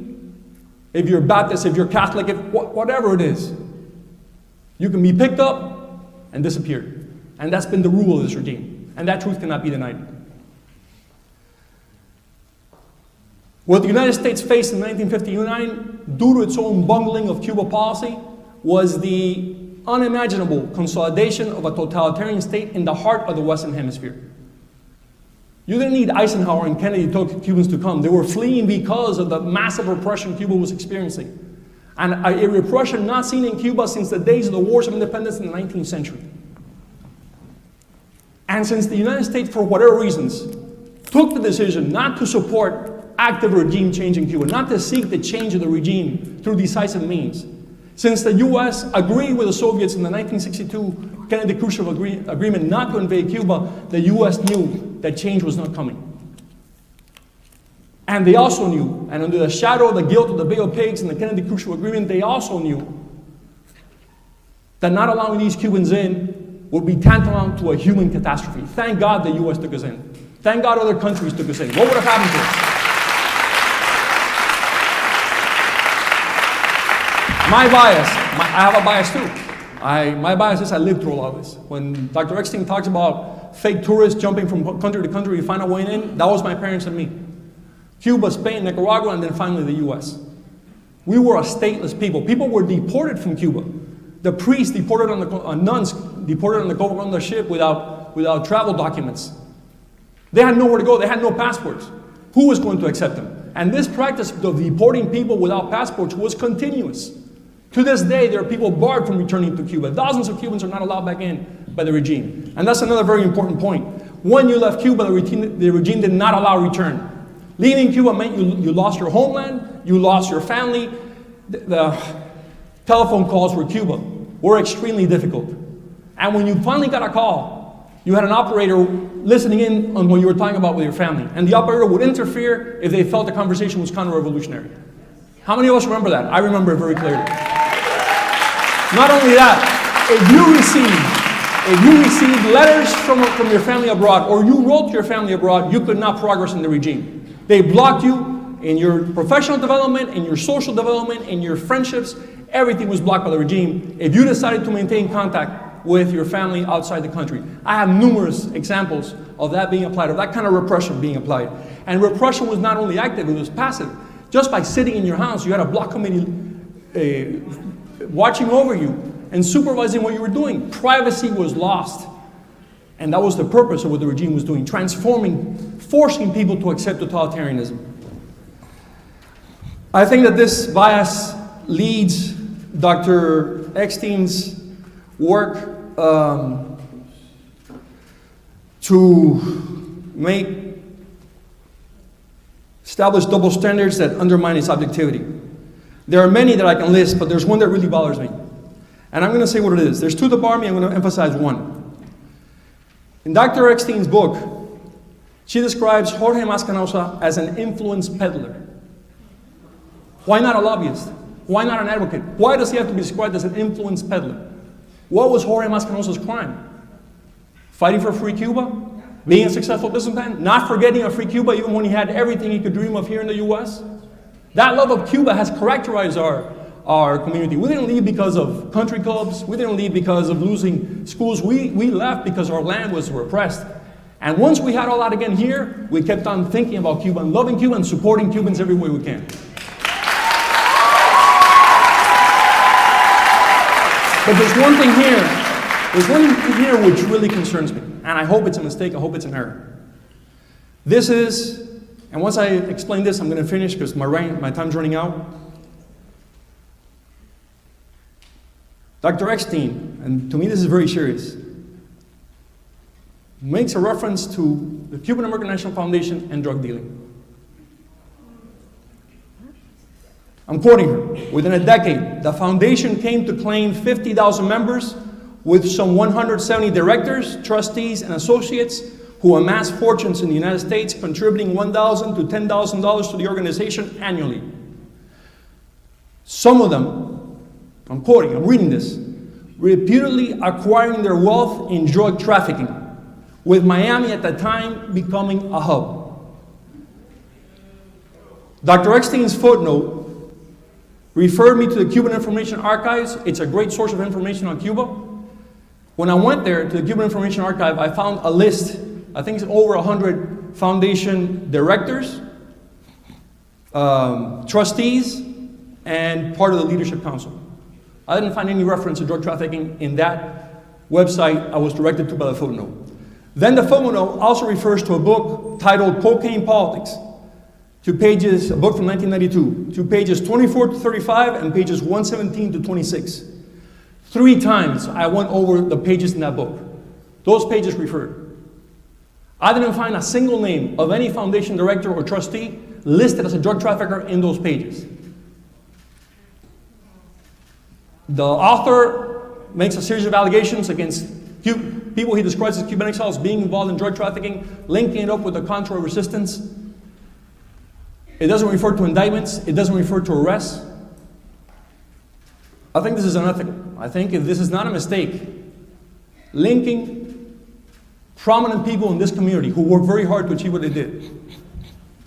if you're Baptist, if you're Catholic, whatever it is, you can be picked up and disappear. And that's been the rule of this regime. And that truth cannot be denied. What the United States faced in 1959, due to its own bungling of Cuba policy, was the unimaginable consolidation of a totalitarian state in the heart of the Western Hemisphere. You didn't need Eisenhower and Kennedy to tell Cubans to come. They were fleeing because of the massive repression Cuba was experiencing. And a repression not seen in Cuba since the days of the wars of independence in the 19th century. And since the United States, for whatever reasons, took the decision not to support active regime change in Cuba, not to seek the change of the regime through decisive means, since the U.S. agreed with the Soviets in the 1962 Kennedy-Khrushchev agreement not to invade Cuba, the U.S. knew that change was not coming. And they also knew, and under the shadow of the guilt of the Bay of Pigs and the Kennedy-Khrushchev agreement, they also knew that not allowing these Cubans in would be tantamount to a human catastrophe. Thank God the U.S. took us in. Thank God other countries took us in. What would have happened to us? My bias, I have a bias too. My bias is I lived through a lot of this. When Dr. Eckstein talks about fake tourists jumping from country to country to find a way in, that was my parents and me. Cuba, Spain, Nicaragua, and then finally the US. We were a stateless people. People were deported from Cuba. The priests deported on nuns deported on the Cubana ship without travel documents. They had nowhere to go. They had no passports. Who was going to accept them? And this practice of deporting people without passports was continuous. To this day, there are people barred from returning to Cuba. Thousands of Cubans are not allowed back in by the regime. And that's another very important point. When you left Cuba, the regime did not allow return. Leaving Cuba meant you lost your homeland, you lost your family. The telephone calls for Cuba were extremely difficult. And when you finally got a call, you had an operator listening in on what you were talking about with your family. And the operator would interfere if they felt the conversation was counter-revolutionary. How many of us remember that? I remember it very clearly. Not only that, if you received letters from your family abroad, or you wrote to your family abroad, you could not progress in the regime. They blocked you in your professional development, in your social development, in your friendships. Everything was blocked by the regime if you decided to maintain contact with your family outside the country. I have numerous examples of that being applied, of that kind of repression being applied. And repression was not only active, it was passive. Just by sitting in your house, you had a block committee watching over you and supervising what you were doing. Privacy was lost. And that was the purpose of what the regime was doing, transforming, forcing people to accept totalitarianism. I think that this bias leads Dr. Eckstein's work to establish double standards that undermine its objectivity. There are many that I can list, but there's one that really bothers me. And I'm going to say what it is. There's two that bother me, I'm going to emphasize one. In Dr. Eckstein's book, she describes Jorge Mascanosa as an influence peddler. Why not a lobbyist? Why not an advocate? Why does he have to be described as an influence peddler? What was Jorge Mascanosa's crime? Fighting for free Cuba? Being a successful businessman? Not forgetting a free Cuba even when he had everything he could dream of here in the US? That love of Cuba has characterized our community. We didn't leave because of country clubs. We didn't leave because of losing schools. We left because our land was repressed. And once we had all that again here, we kept on thinking about Cuba and loving Cuba and supporting Cubans every way we can. But there's one thing here which really concerns me. And I hope it's a mistake, I hope it's an error. This is, and once I explain this, I'm going to finish because my time's running out. Dr. Eckstein, and to me this is very serious, makes a reference to the Cuban American National Foundation and drug dealing. I'm quoting her. Within a decade, the foundation came to claim 50,000 members with some 170 directors, trustees, and associates who amassed fortunes in the United States, contributing $1,000 to $10,000 to the organization annually. Some of them, I'm quoting, I'm reading this, reputedly acquiring their wealth in drug trafficking, with Miami at that time becoming a hub. Dr. Eckstein's footnote referred me to the Cuban Information Archives. It's a great source of information on Cuba. When I went there to the Cuban Information Archive, I found a list, I think it's over 100 foundation directors, trustees, and part of the leadership council. I didn't find any reference to drug trafficking in that website I was directed to by the footnote. Then the footnote also refers to a book titled Cocaine Politics, a book from 1992, to pages 24 to 35 and pages 117 to 26. 3 times I went over the pages in that book. Those pages referred. I didn't find a single name of any foundation director or trustee listed as a drug trafficker in those pages. The author makes a series of allegations against people he describes as Cuban exiles being involved in drug trafficking, linking it up with the Contra resistance. It doesn't refer to indictments. It doesn't refer to arrests. I think this is unethical. I think if this is not a mistake, linking prominent people in this community who worked very hard to achieve what they did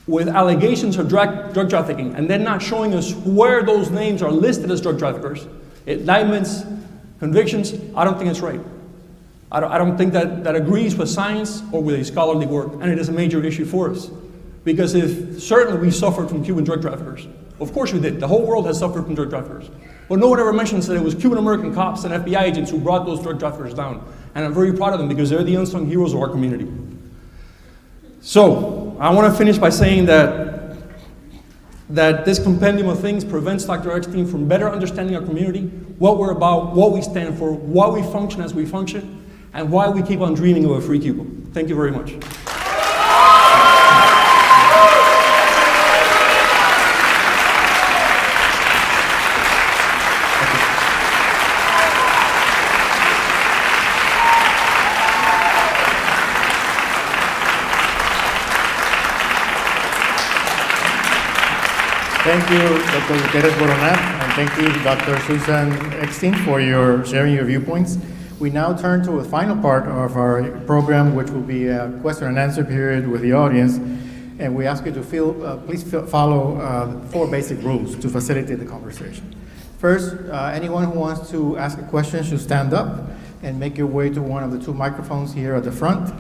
with allegations of drug trafficking and then not showing us where those names are listed as drug traffickers, indictments, convictions, I don't think it's right. I don't think that agrees with science or with a scholarly work, and it is a major issue for us. Because if certainly we suffered from Cuban drug traffickers, of course we did. The whole world has suffered from drug traffickers. But no one ever mentions that it was Cuban American cops and FBI agents who brought those drug traffickers down. And I'm very proud of them because they're the unsung heroes of our community. So, I want to finish by saying that this compendium of things prevents Dr. Eckstein from better understanding our community, what we're about, what we stand for, why we function as we function, and why we keep on dreaming of a free Cuba. Thank you very much. Thank you, Dr. Gutierrez Boronat, and thank you, Dr. Susan Eckstein, for sharing your viewpoints. We now turn to a final part of our program, which will be a question and answer period with the audience. And we ask you to please follow 4 basic rules to facilitate the conversation. First, anyone who wants to ask a question should stand up and make your way to one of the 2 microphones here at the front,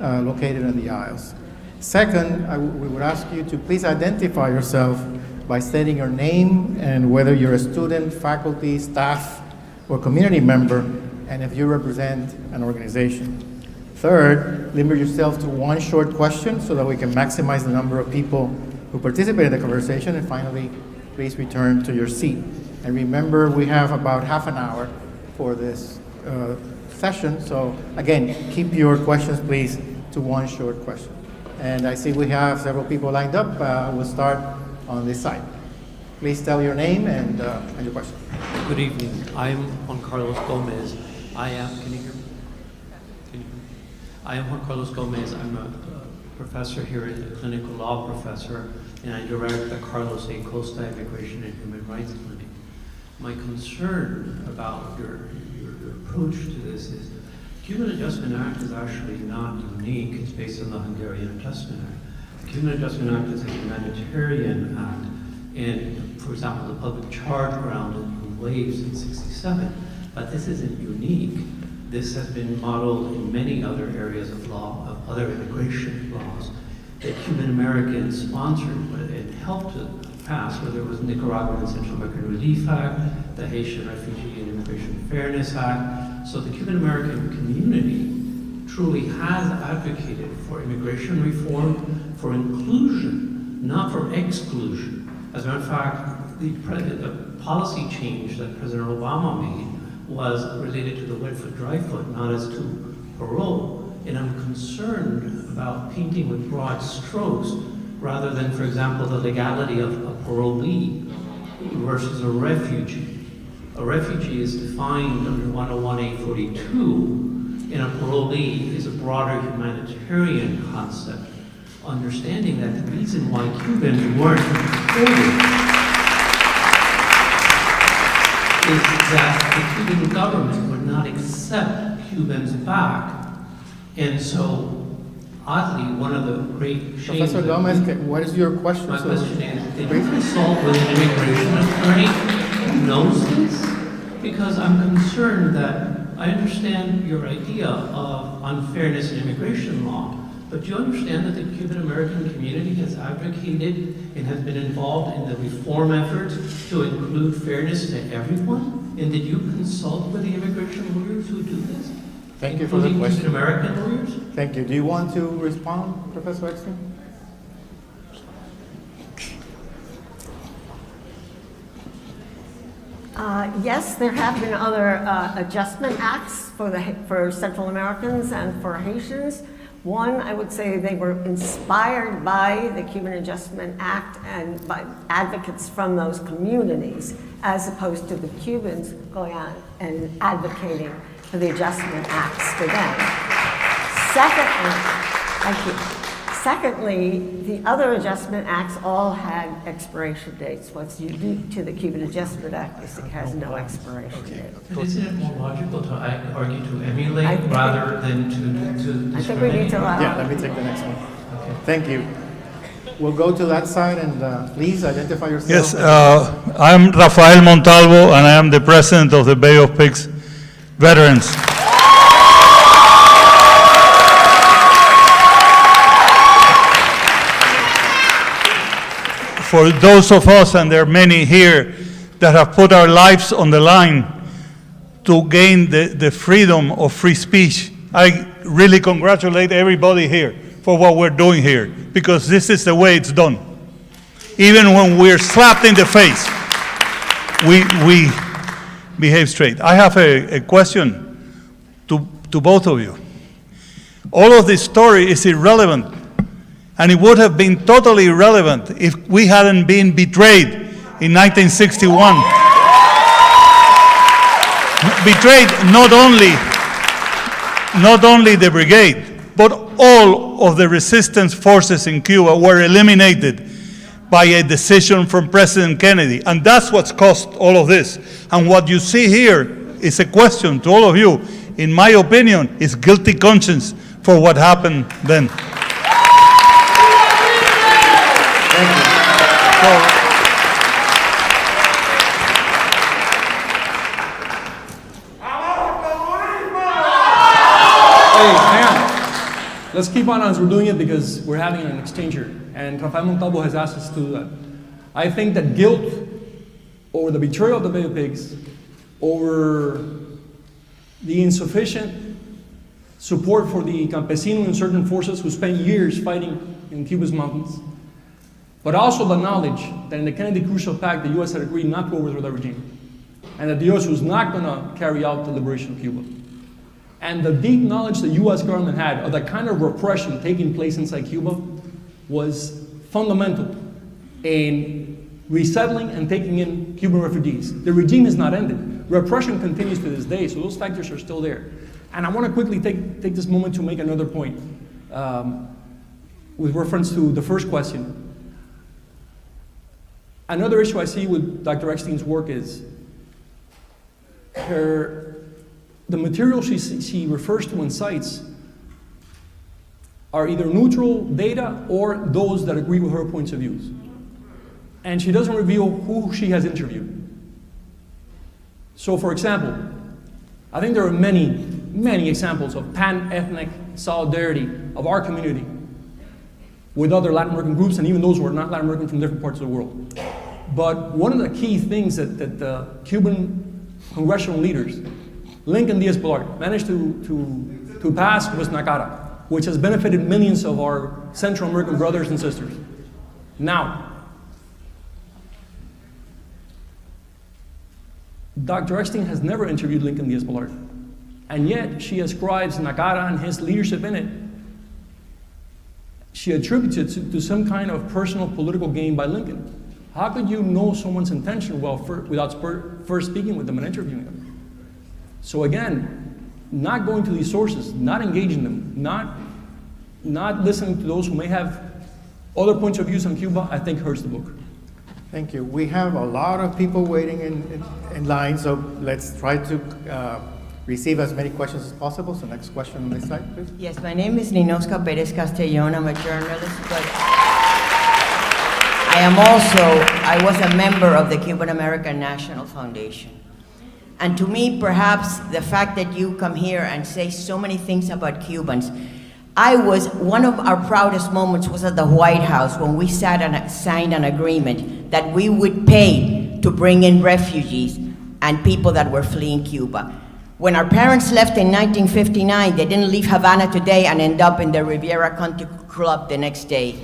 located in the aisles. Second, we would ask you to please identify yourself by stating your name and whether you're a student, faculty, staff, or community member, and if you represent an organization. Third, limit yourself to 1 short question so that we can maximize the number of people who participate in the conversation. And finally, please return to your seat. And remember, we have about half an hour for this session. So again, keep your questions, please, to 1 short question. And I see we have several people lined up. We'll start on this side. Please tell your name and your question. Good evening. I'm Juan Carlos Gomez. Can you hear me? I am Juan Carlos Gomez. I'm a professor here at the clinical law professor, and I direct the Carlos A. Costa Immigration and Human Rights Clinic. My concern about your approach to this is Cuban Adjustment Act is actually not unique. It's based on the Hungarian Adjustment Act. The Cuban Adjustment Act is a humanitarian act, and for example, the public charge ground in waves in '67. But this isn't unique. This has been modeled in many other areas of law, of other immigration laws that Cuban Americans sponsored and helped to pass, whether it was the Nicaraguan and Central American Relief Act, the Haitian Refugee and Immigration Fairness Act. So the Cuban American community truly has advocated for immigration reform, for inclusion, not for exclusion. As a matter of fact, the policy change that President Obama made was related to the wet foot, dry foot, not as to parole. And I'm concerned about painting with broad strokes rather than, for example, the legality of a parolee versus a refugee. A refugee is defined under 101A42, and a parolee is a broader humanitarian concept, understanding that the reason why Cubans weren't deported is that the Cuban government would not accept Cubans back And so, oddly, one of the great shames... Professor Gomez, what is your question? My question is, did you consult with an immigration attorney who knows this? Because I'm concerned that I understand your idea of unfairness in immigration law, but do you understand that the Cuban American community has advocated and has been involved in the reform effort to include fairness to everyone? And did you consult with the immigration lawyers who do this? Thank you for the including question. Cuban American lawyers? Thank you. Do you want to respond, Professor Eckstein? Yes, there have been other adjustment acts for Central Americans and for Haitians. One, I would say they were inspired by the Cuban Adjustment Act and by advocates from those communities, as opposed to the Cubans going out and advocating for the adjustment acts for them. Secondly, thank you. Secondly, the other adjustment acts all had expiration dates. What's unique to the Cuban Adjustment Act is it has no expiration date. But isn't it more logical to argue to emulate rather than to I think we need to allow. Yeah, let me take the next one. Okay. Thank you. We'll go to that side and please identify yourself. Yes, I'm Rafael Montalvo and I am the president of the Bay of Pigs Veterans. For those of us, and there are many here, that have put our lives on the line to gain the freedom of free speech, I really congratulate everybody here for what we're doing here, because this is the way it's done. Even when we're slapped in the face, we behave straight. I have a question to both of you. All of this story is irrelevant, and it would have been totally irrelevant if we hadn't been betrayed in 1961. Betrayed not only the brigade, but all of the resistance forces in Cuba were eliminated by a decision from President Kennedy. And that's what's caused all of this. And what you see here is a question to all of you. In my opinion, is guilty conscience for what happened then. Hey, hang on. Let's keep on as we're doing it because we're having an exchange here. And Rafael Montalvo has asked us to do that. I think that guilt over the betrayal of the Bay of Pigs, over the insufficient support for the campesino insurgent forces who spent years fighting in Cuba's mountains, but also the knowledge that in the Kennedy-Khrushchev Pact, the U.S. had agreed not to overthrow the regime, and that the U.S. was not going to carry out the liberation of Cuba. And the deep knowledge the U.S. government had of the kind of repression taking place inside Cuba was fundamental in resettling and taking in Cuban refugees. The regime has not ended. Repression continues to this day, so those factors are still there. And I want to quickly take this moment to make another point with reference to the first question. Another issue I see with Dr. Eckstein's work is the material she refers to and cites are either neutral data or those that agree with her points of views. And she doesn't reveal who she has interviewed. So for example, I think there are many examples of pan-ethnic solidarity of our community with other Latin American groups and even those who are not Latin American from different parts of the world. But one of the key things that the Cuban congressional leaders, Lincoln Díaz-Balart, managed to pass was NACARA, which has benefited millions of our Central American brothers and sisters. Now, Dr. Eckstein has never interviewed Lincoln Díaz-Balart, and yet she ascribes NACARA and his leadership in it. She attributes it to some kind of personal political gain by Lincoln. How could you know someone's intention without first speaking with them and interviewing them? So again, not going to these sources, not engaging them, not listening to those who may have other points of views on Cuba, I think hurts the book. Thank you. We have a lot of people waiting in line, so let's try to receive as many questions as possible. So next question on this side, please. Yes, my name is Ninoska Perez Castellón. I'm a journalist, but I was a member of the Cuban American National Foundation. And to me, perhaps the fact that you come here and say so many things about Cubans, one of our proudest moments was at the White House when we sat and signed an agreement that we would pay to bring in refugees and people that were fleeing Cuba. When our parents left in 1959, they didn't leave Havana today and end up in the Riviera Country Club the next day.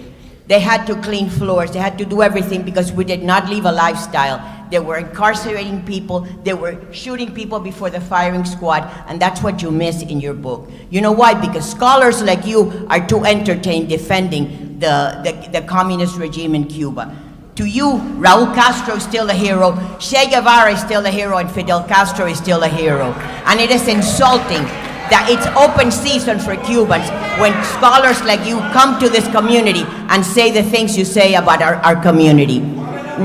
They had to clean floors, they had to do everything because we did not leave a lifestyle. They were incarcerating people, they were shooting people before the firing squad, and that's what you miss in your book. You know why? Because scholars like you are too entertained defending the communist regime in Cuba. To you, Raul Castro is still a hero, Che Guevara is still a hero, and Fidel Castro is still a hero. And it is insulting that it's open season for Cubans when scholars like you come to this community and say the things you say about our community.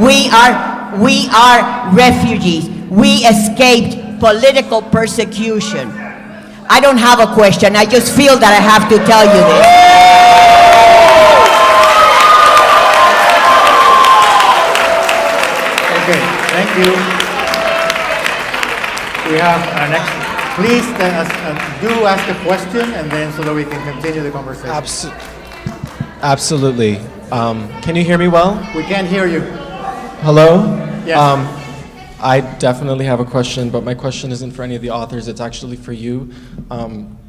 We are refugees. We escaped political persecution. I don't have a question, I just feel that I have to tell you this. Okay, thank you. We have our next. Please do ask a question, and then so that we can continue the conversation. Absolutely. Can you hear me well? We can't hear you. Hello? Yes. I definitely have a question, but my question isn't for any of the authors. It's actually for you,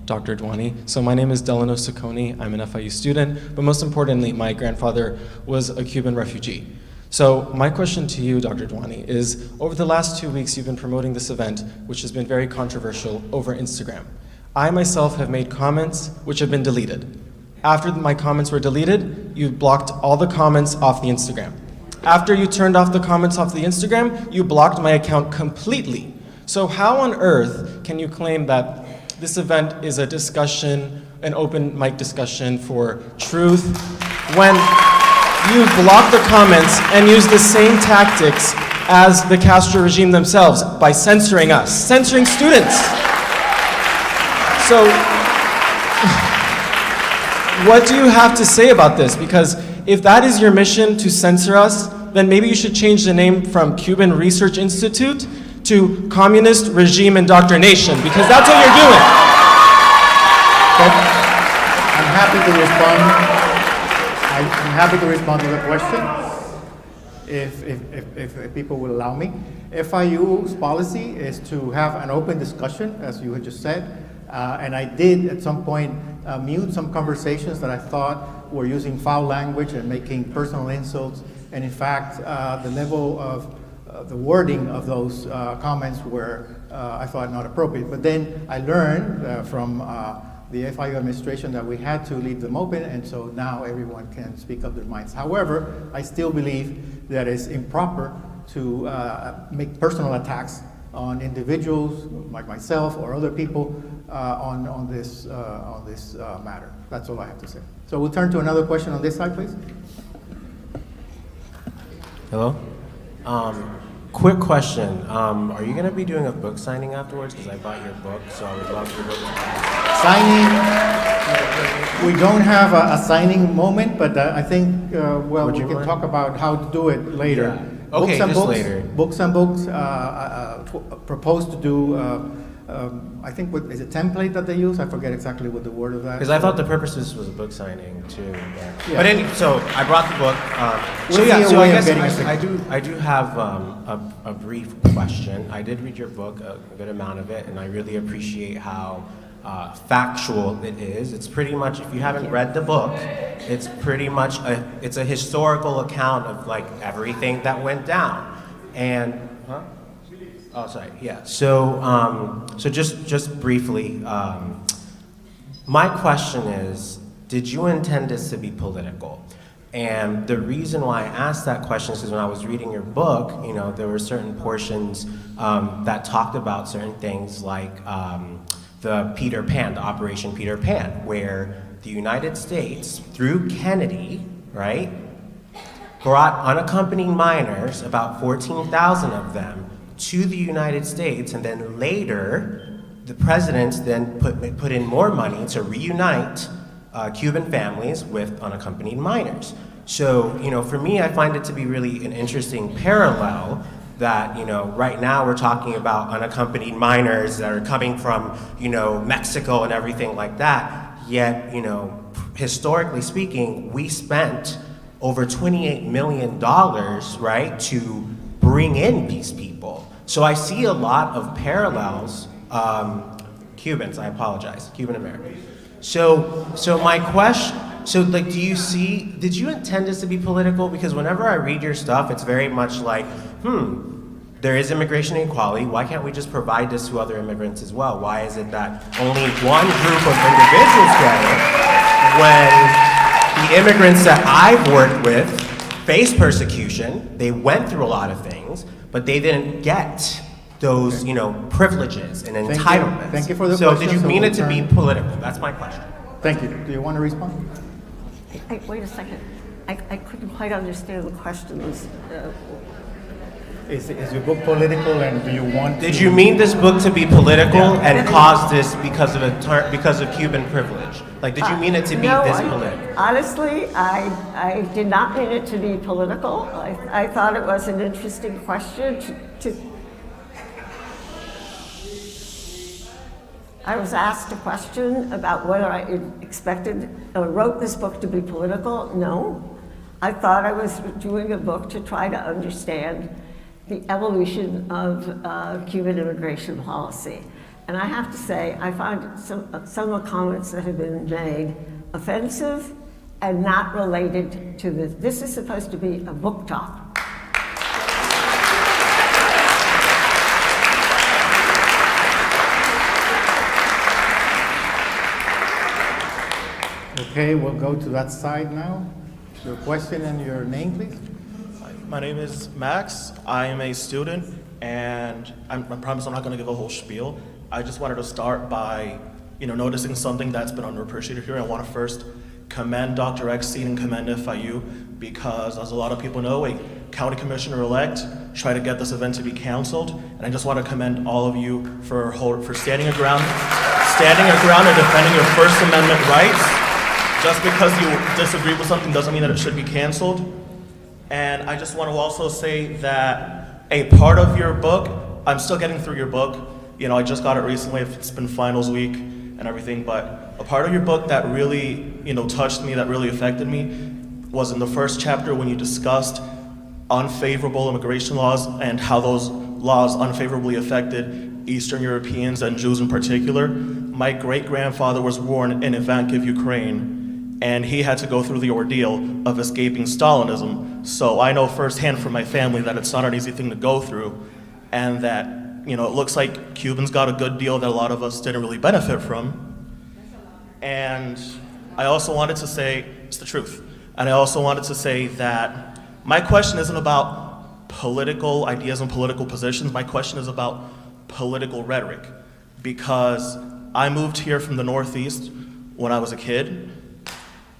Dr. Dwani. So my name is Delano Sacconi. I'm an FIU student, but most importantly, my grandfather was a Cuban refugee. So my question to you, Dr. Dwani, is over the last 2 weeks you've been promoting this event, which has been very controversial, over Instagram. I myself have made comments which have been deleted. After my comments were deleted, you blocked all the comments off the Instagram. After you turned off the comments off the Instagram, you blocked my account completely. So how on earth can you claim that this event is a discussion, an open mic discussion for truth, when you block the comments and use the same tactics as the Castro regime themselves by censoring us, censoring students? So, what do you have to say about this? Because if that is your mission, to censor us, then maybe you should change the name from Cuban Research Institute to Communist Regime Indoctrination, because that's what you're doing. Okay. I'm happy to respond. I'm happy to respond to the question, if people will allow me. FIU's policy is to have an open discussion, as you had just said, and I did at some point mute some conversations that I thought were using foul language and making personal insults, and in fact, the level of the wording of those comments were, I thought, not appropriate. But then I learned from the FIU administration that we had to leave them open, and so now everyone can speak up their minds. However, I still believe that it's improper to make personal attacks on individuals like myself or other people on this matter. That's all I have to say. So we'll turn to another question on this side, please. Hello? Quick question. Are you going to be doing a book signing afterwards? Because I bought your book, so I would love your book. Signing, we don't have a signing moment, but I think, well, we can talk about how to do it later. Yeah. Okay, later. Books and Books proposed to do, I think, what is a template that they use? I forget exactly what the word of that. Because I thought the purpose of this was a book signing too. Yeah. But anyway, so I brought the book. So I guess I do have a brief question. I did read your book, a good amount of it, and I really appreciate how factual it is. It's pretty much, if you haven't read the book, it's pretty much it's a historical account of like everything that went down. And oh, sorry. Yeah. So so just briefly, my question is, did you intend this to be political? And the reason why I asked that question is because when I was reading your book, you know, there were certain portions that talked about certain things like the Operation Peter Pan, where the United States, through Kennedy, right, brought unaccompanied minors, about 14,000 of them, to the United States, and then later the presidents then put in more money to reunite Cuban families with unaccompanied minors. So, for me, I find it to be really an interesting parallel that, right now we're talking about unaccompanied minors that are coming from, Mexico and everything like that. Yet, historically speaking, we spent over $28 million, right, to bring in these people. So I see a lot of parallels, Cubans, I apologize, Cuban Americans. So my question, did you intend this to be political? Because whenever I read your stuff, it's very much like, there is immigration inequality. Why can't we just provide this to other immigrants as well? Why is it that only one group of individuals get it when the immigrants that I've worked with faced persecution? They went through a lot of things, but they didn't get those, privileges and entitlements. Thank you for the question. question. So did you mean it to be political? That's my question. Thank you. Do you want to respond? Wait a second. I couldn't quite understand the questions. Is your book political, and do you want Did you mean this book to be political and cause this because of Cuban privilege? Like, did you mean it to be this political? Honestly, I did not mean it to be political. I thought it was an interesting question I was asked a question about whether I expected or wrote this book to be political. No. I thought I was doing a book to try to understand the evolution of Cuban immigration policy. And I have to say, I find some of the comments that have been made offensive and not related to this. This is supposed to be a book talk. Okay, we'll go to that side now. Your question and your name, please. My name is Max. I am a student, and I promise I'm not going to give a whole spiel. I just wanted to start by, noticing something that's been underappreciated here. I want to first commend Dr. Eckstein and commend FIU because, as a lot of people know, a county commissioner-elect tried to get this event to be canceled, and I just want to commend all of you for standing your ground and defending your First Amendment rights. Just because you disagree with something doesn't mean that it should be canceled. And I just want to also say that a part of your book, I'm still getting through your book. I just got it recently. It's been finals week and everything. But a part of your book that really, touched me, that really affected me, was in the first chapter when you discussed unfavorable immigration laws and how those laws unfavorably affected Eastern Europeans and Jews in particular. My great-grandfather was born in Ivankiv, Ukraine, and he had to go through the ordeal of escaping Stalinism. So I know firsthand from my family that it's not an easy thing to go through, and that, it looks like Cubans got a good deal that a lot of us didn't really benefit from. And I also wanted to say, it's the truth, and I also wanted to say that my question isn't about political ideas and political positions. My question is about political rhetoric, because I moved here from the Northeast when I was a kid,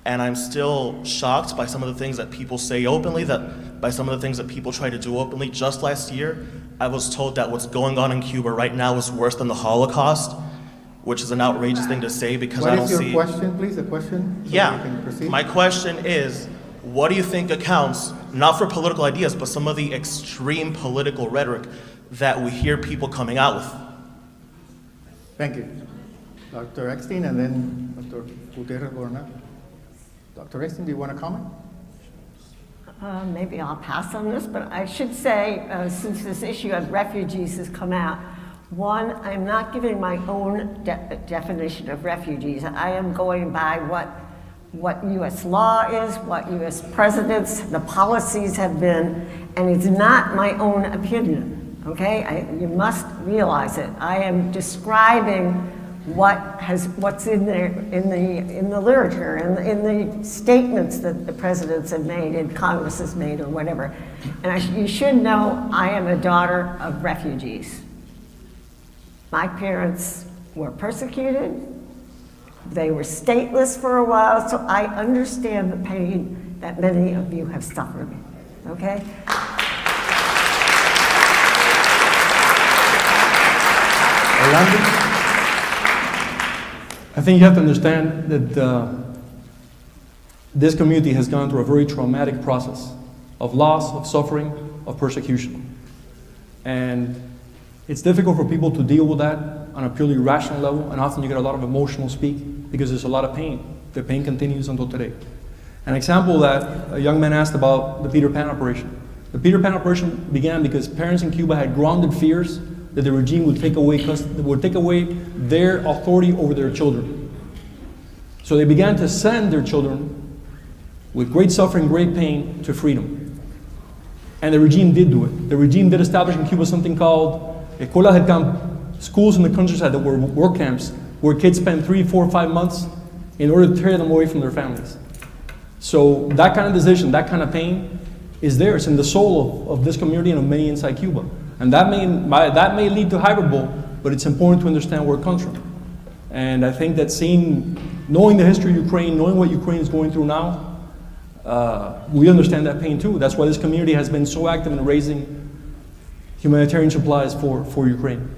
and I'm still shocked by some of the things that people say openly, by some of the things that people try to do openly. Just last year, I was told that what's going on in Cuba right now is worse than the Holocaust, which is an outrageous thing to say because I don't see... What is your question, please? The question? So yeah, you can proceed. My question is, what do you think accounts, not for political ideas, but some of the extreme political rhetoric that we hear people coming out with? Thank you. Dr. Eckstein and then Dr. Gutierrez-Bornat. Dr. Eckstein, do you want to comment? Maybe I'll pass on this, but I should say, since this issue of refugees has come out, one, I'm not giving my own definition of refugees. I am going by what U.S. law is, what U.S. presidents, the policies have been, and it's not my own opinion, okay? You must realize it. I am describing what's in there in the literature in the statements that the presidents have made and Congress has made or whatever. And you should know I am a daughter of refugees. My parents were persecuted. They were stateless for a while, so I understand the pain that many of you have suffered, okay? Orlando? I think you have to understand that this community has gone through a very traumatic process of loss, of suffering, of persecution. And it's difficult for people to deal with that on a purely rational level, and often you get a lot of emotional speak because there's a lot of pain. The pain continues until today. An example that a young man asked about the Peter Pan operation. The Peter Pan operation began because parents in Cuba had grounded fears that the regime would take away their authority over their children. So they began to send their children with great suffering, great pain, to freedom. And the regime did do it. The regime did establish in Cuba something called Escuelas del Campo, schools in the countryside that were work camps where kids spent 3, 4, 5 months in order to tear them away from their families. So that kind of decision, that kind of pain is there. It's in the soul of this community and of many inside Cuba. And that may lead to hyperbole, but it's important to understand where it comes from. And I think that knowing the history of Ukraine, knowing what Ukraine is going through now, we understand that pain too. That's why this community has been so active in raising humanitarian supplies for Ukraine.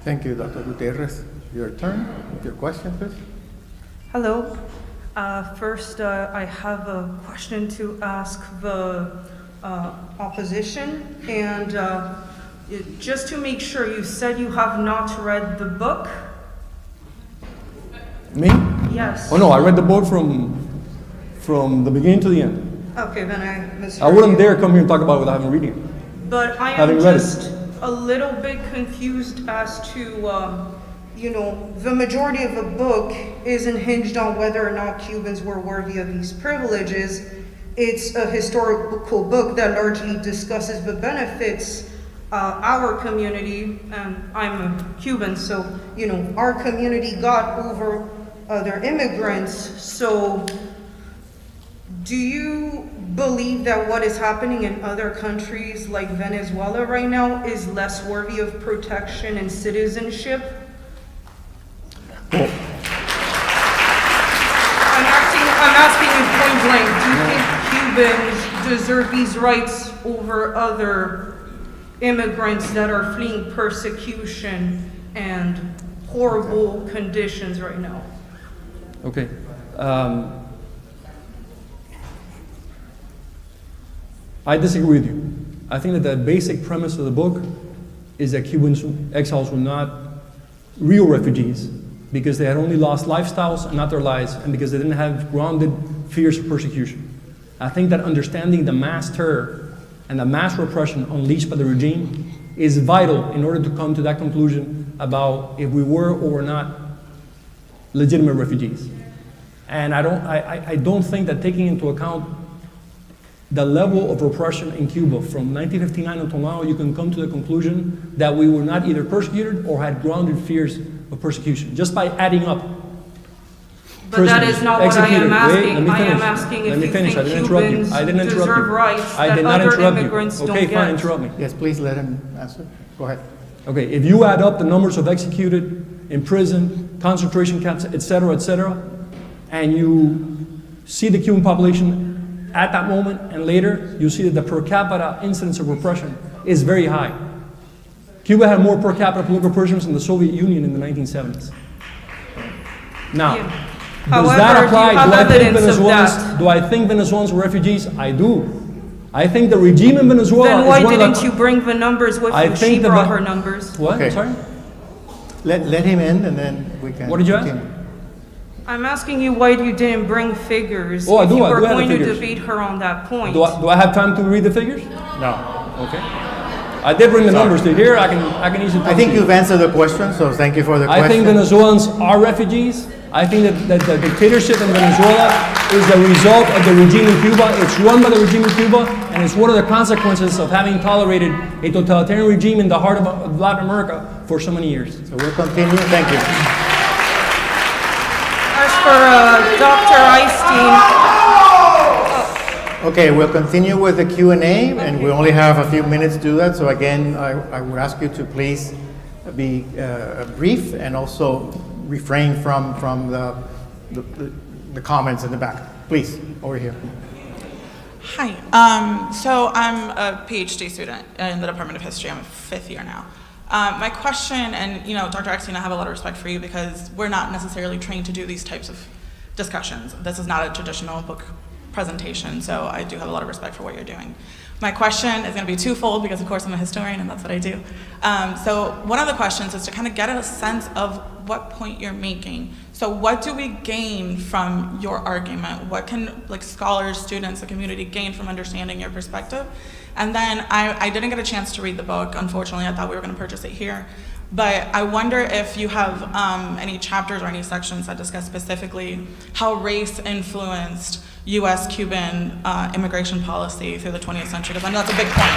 Thank you, Dr. Gutierrez. Your turn with your question, please. Hello. First, I have a question to ask the opposition. And just to make sure, you said you have not read the book? Me? Yes. Oh no, I read the book from the beginning to the end. Okay, then I misheard I wouldn't you. dare come here and talk about it without having read it. But I am just a little bit confused as to, the majority of the book isn't hinged on whether or not Cubans were worthy of these privileges. It's a historical book that largely discusses the benefits our community, and I'm a Cuban, so, our community got over other immigrants. So do you believe that what is happening in other countries like Venezuela right now is less worthy of protection and citizenship? Well, I'm asking you point blank, do you think Cubans deserve these rights over other immigrants that are fleeing persecution and horrible conditions right now? okay. I disagree with you. I think that the basic premise of the book is that Cuban exiles were not real refugees because they had only lost lifestyles and not their lives, and because they didn't have grounded fears of persecution. I think that understanding the mass terror and the mass repression unleashed by the regime is vital in order to come to that conclusion about if we were or were not legitimate refugees. And I don't think that taking into account the level of repression in Cuba from 1959 until now, you can come to the conclusion that we were not either persecuted or had grounded fears of persecution, just by adding up. But that is not what I am asking. Wait, I am asking if you think Cubans deserve rights that other immigrants don't get. Okay, fine, interrupt me. Yes, please let him answer. Go ahead. Okay, if you add up the numbers of executed, imprisoned, concentration camps, et cetera, and you see the Cuban population at that moment and later, you see that the per capita incidence of repression is very high. Cuba had more per capita political prisoners than the Soviet Union in the 1970s. Now, does that apply? Do I think Venezuelans were refugees? I do. I think the regime in Venezuela Then why didn't you bring the numbers with you? She brought her numbers. What? Okay. Sorry? Let him in, and then we can. What did you continue. ask? I'm asking you why you didn't bring figures Oh, I if do. you I were do have the going to figures. debate her on that point. Do I have time to read the figures? No. Okay. I did bring the numbers to here. I can easily. I think you've answered the question, so thank you for the question. I think Venezuelans are refugees. I think that the dictatorship in Venezuela is the result of the regime in Cuba. It's run by the regime in Cuba, and it's one of the consequences of having tolerated a totalitarian regime in the heart of Latin America for so many years. So we'll continue. Thank you. As for Dr. Einstein, Okay, we'll continue with the Q&A, and we only have a few minutes to do that. So again, I would ask you to please be brief and also refrain from the comments in the back. Please, over here. Hi. So I'm a PhD student in the Department of History. I'm a 5th year now. My question, and Dr. Eckstein, I have a lot of respect for you because we're not necessarily trained to do these types of discussions. This is not a traditional book presentation, so I do have a lot of respect for what you're doing. My question is going to be twofold because, of course, I'm a historian and that's what I do. So one of the questions is to kind of get a sense of what point you're making. So what do we gain from your argument? What can scholars, students, the community gain from understanding your perspective? And then I didn't get a chance to read the book, unfortunately. I thought we were going to purchase it here. But I wonder if you have any chapters or any sections that discuss specifically how race influenced US-Cuban immigration policy through the 20th century, because I know that's a big point.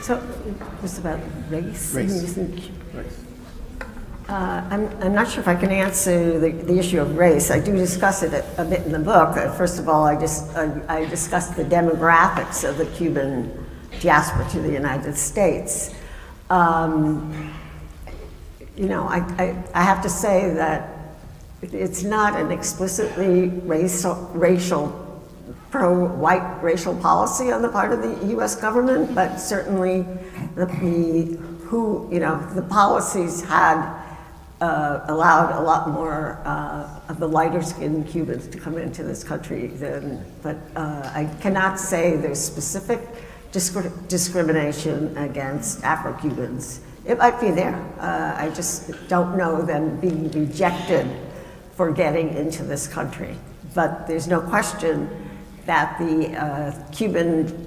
So it was about race? Race. I'm not sure if I can answer the issue of race. I do discuss it a bit in the book. First of all, I discuss the demographics of the Cuban diaspora to the United States. I have to say that it's not an explicitly racial pro-white racial policy on the part of the U.S. government, but certainly the policies had allowed a lot more of the lighter-skinned Cubans to come into this country but I cannot say there's specific discrimination against Afro-Cubans. It might be there. I just don't know them being rejected for getting into this country. But there's no question that the Cuban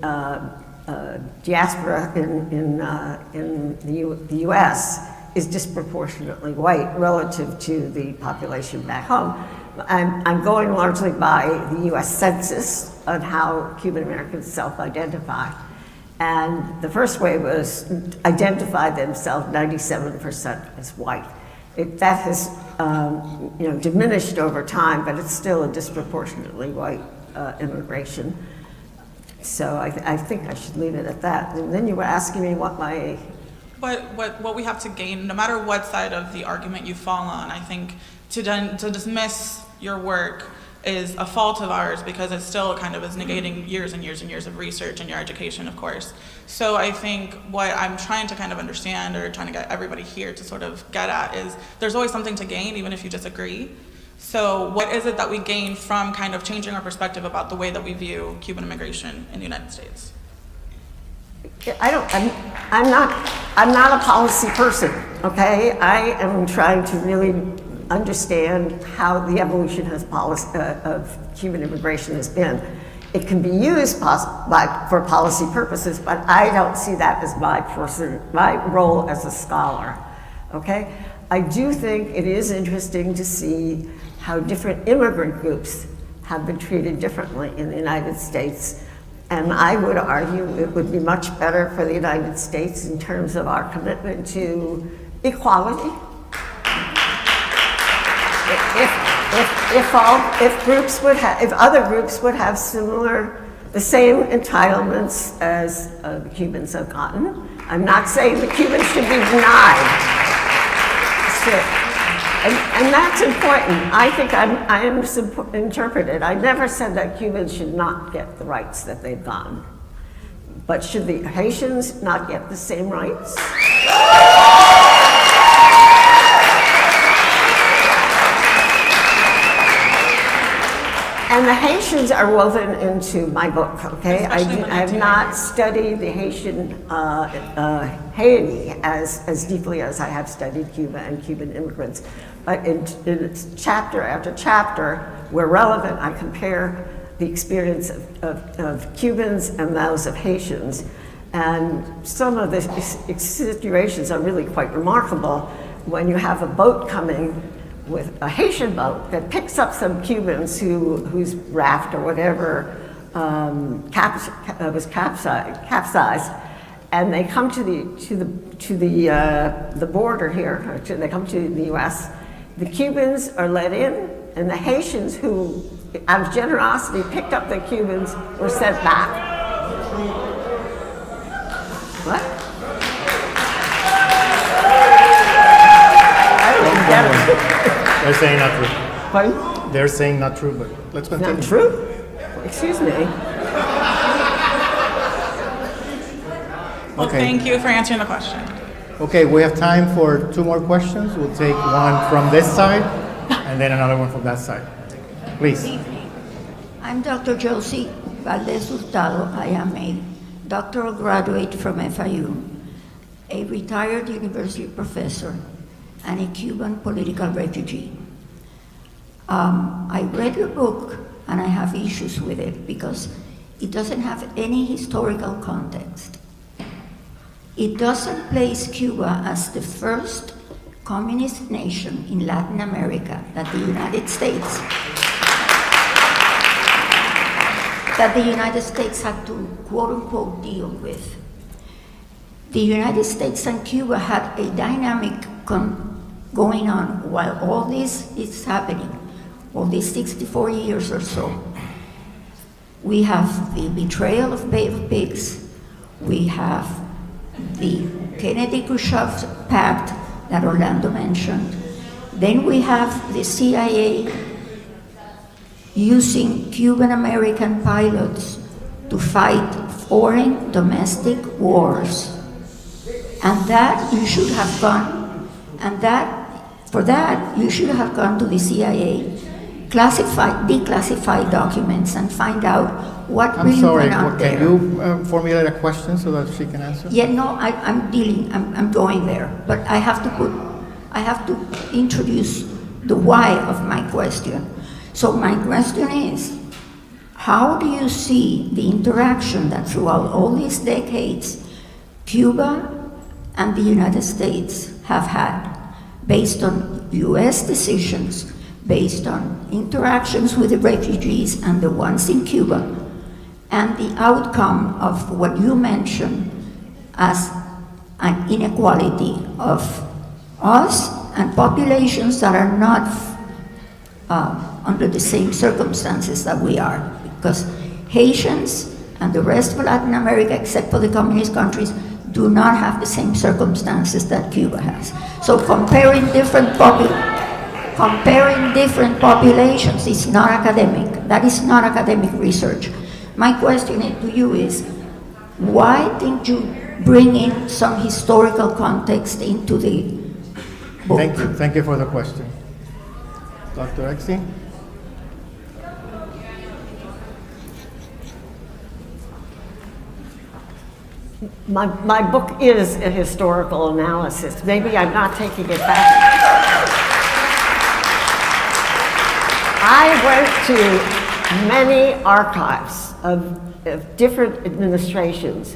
diaspora in the U.S. is disproportionately white relative to the population back home. I'm going largely by the U.S. Census on how Cuban Americans self-identify. And the first way was identify themselves 97% as white. That has diminished over time, but it's still a disproportionately white immigration. So I think I should leave it at that. And then you were asking me what we have to gain, no matter what side of the argument you fall on. I think to dismiss your work is a fault of ours because it still kind of is negating years and years and years of research and your education, of course. So I think what I'm trying to kind of understand or trying to get everybody here to sort of get at is there's always something to gain, even if you disagree. So what is it that we gain from kind of changing our perspective about the way that we view Cuban immigration in the United States? I'm not a policy person, okay? I am trying to really understand how the evolution of Cuban immigration has been. It can be used for policy purposes, but I don't see that as my role as a scholar, okay? I do think it is interesting to see how different immigrant groups have been treated differently in the United States. And I would argue it would be much better for the United States in terms of our commitment to equality. If other groups would have the same entitlements as the Cubans have gotten. I'm not saying the Cubans should be denied. And that's important. I think I am misinterpreted. I never said that Cubans should not get the rights that they've gotten. But should the Haitians not get the same rights? And the Haitians are woven into my book, okay? I have not studied the Haitian Haiti as deeply as I have studied Cuba and Cuban immigrants. But in chapter after chapter, where relevant, I compare the experience of Cubans and those of Haitians. And some of the situations are really quite remarkable when you have a boat coming with a Haitian boat that picks up some Cubans whose raft or whatever was capsized, and they come to the border here. They come to the U.S. The Cubans are let in, and the Haitians, who out of generosity picked up the Cubans, were sent back. What? I didn't get it. They're saying that. Pardon? They're saying not true, but let's continue. Not true? Excuse me. Well, Okay. thank you for answering the question. Okay, we have time for 2 more questions. We'll take one from this side and then another one from that side. Please. I'm Dr. Josie Valdez Hurtado. I am a doctoral graduate from FIU, a retired university professor, and a Cuban political refugee. I read your book and I have issues with it because it doesn't have any historical context. It doesn't place Cuba as the first communist nation in Latin America that the United States had to quote-unquote deal with. The United States and Cuba had a dynamic going on while all this is happening, all these 64 years or so. We have the betrayal of Bay of Pigs, we have the Kennedy-Khrushchev pact that Orlando mentioned, then we have the CIA using Cuban-American pilots to fight foreign domestic wars. And that you should have gone, for that you should have gone to the CIA, declassify documents and find out what really went on there. Can you formulate a question so that she can answer? Yeah, no, I'm going there, but I have to introduce the why of my question. So my question is, how do you see the interaction that throughout all these decades, Cuba and the United States have had, based on US decisions, based on interactions with the refugees and the ones in Cuba, and the outcome of what you mentioned as an inequality of us and populations that are not under the same circumstances that we are, because Haitians and the rest of Latin America, except for the communist countries, do not have the same circumstances that Cuba has. So comparing different populations is not academic. That is not academic research. My question to you is, why didn't you bring in some historical context into the book? Thank you for the question. Dr. Exie? My book is a historical analysis. Maybe I'm not taking it back. I went to many archives of different administrations.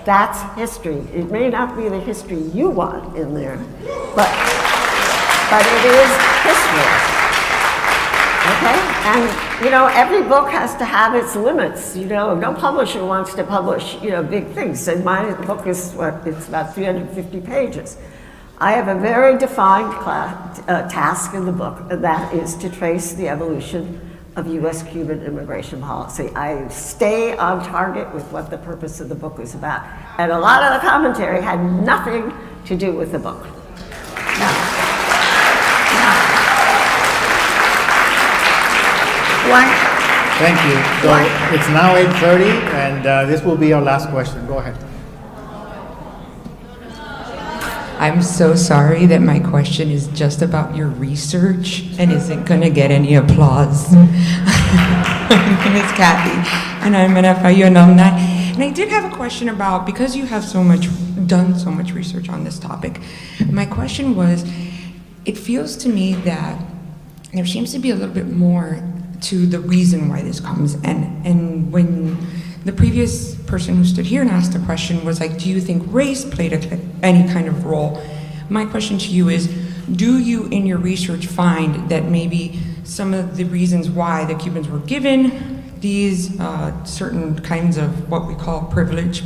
That's history. It may not be the history you want in there, but it is history. Okay? And, every book has to have its limits. No publisher wants to publish, big things. And my book is, it's about 350 pages. I have a very defined task in the book, and that is to trace the evolution of US-Cuban immigration policy. I stay on target with what the purpose of the book is about. And a lot of the commentary had nothing to do with the book. Thank you. So it's now 8:30, and this will be our last question. Go ahead. I'm so sorry that my question is just about your research and isn't going to get any applause. My name is Kathy, and I'm an FIU alumni. And I did have a question about, because you have done so much research on this topic, my question was, it feels to me that there seems to be a little bit more to the reason why this comes. And when the previous person who stood here and asked the question was like, do you think race played any kind of role? My question to you is, do you in your research find that maybe some of the reasons why the Cubans were given these certain kinds of what we call privilege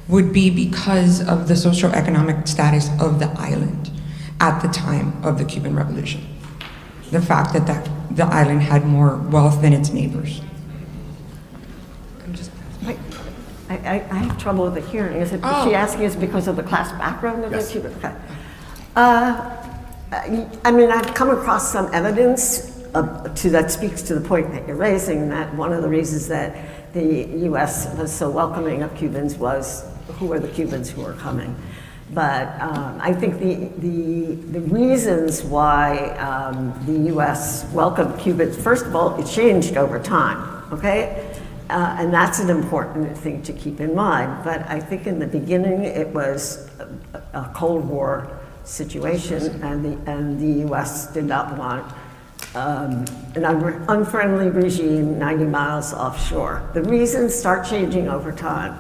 would be because of the socioeconomic status of the island at the time of the Cuban Revolution? The fact that the island had more wealth than its neighbors. I have trouble with the hearing. Is she asking us because of the class background of the Cuban? Okay. I've come across some evidence that speaks to the point that you're raising, that one of the reasons that the U.S. was so welcoming of Cubans was who are the Cubans who are coming. But I think the reasons why the U.S. welcomed Cubans, first of all, it changed over time, okay? And that's an important thing to keep in mind. But I think in the beginning it was a Cold War situation, and the U.S. did not want an unfriendly regime 90 miles offshore. The reasons start changing over time.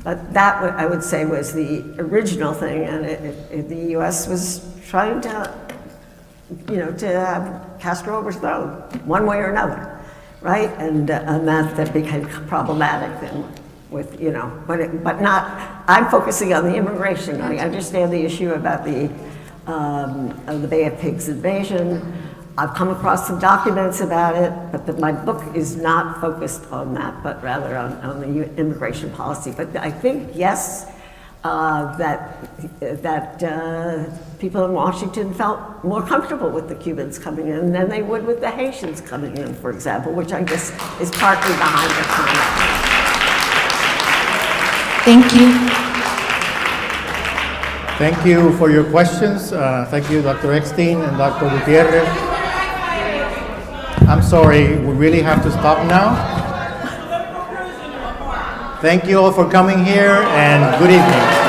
But that, I would say, was the original thing, and the U.S. was trying to, to have Castro overthrown, one way or another, right? And that became problematic then with, but not, I'm focusing on the immigration. I understand the issue about the Bay of Pigs invasion. I've come across some documents about it, but my book is not focused on that, but rather on the immigration policy. But I think, yes, that people in Washington felt more comfortable with the Cubans coming in than they would with the Haitians coming in, for example, which I guess is partly behind the comment. Thank you. Thank you for your questions. Thank you, Dr. Eckstein and Dr. Gutierrez. I'm sorry, we really have to stop now. Thank you all for coming here, and good evening.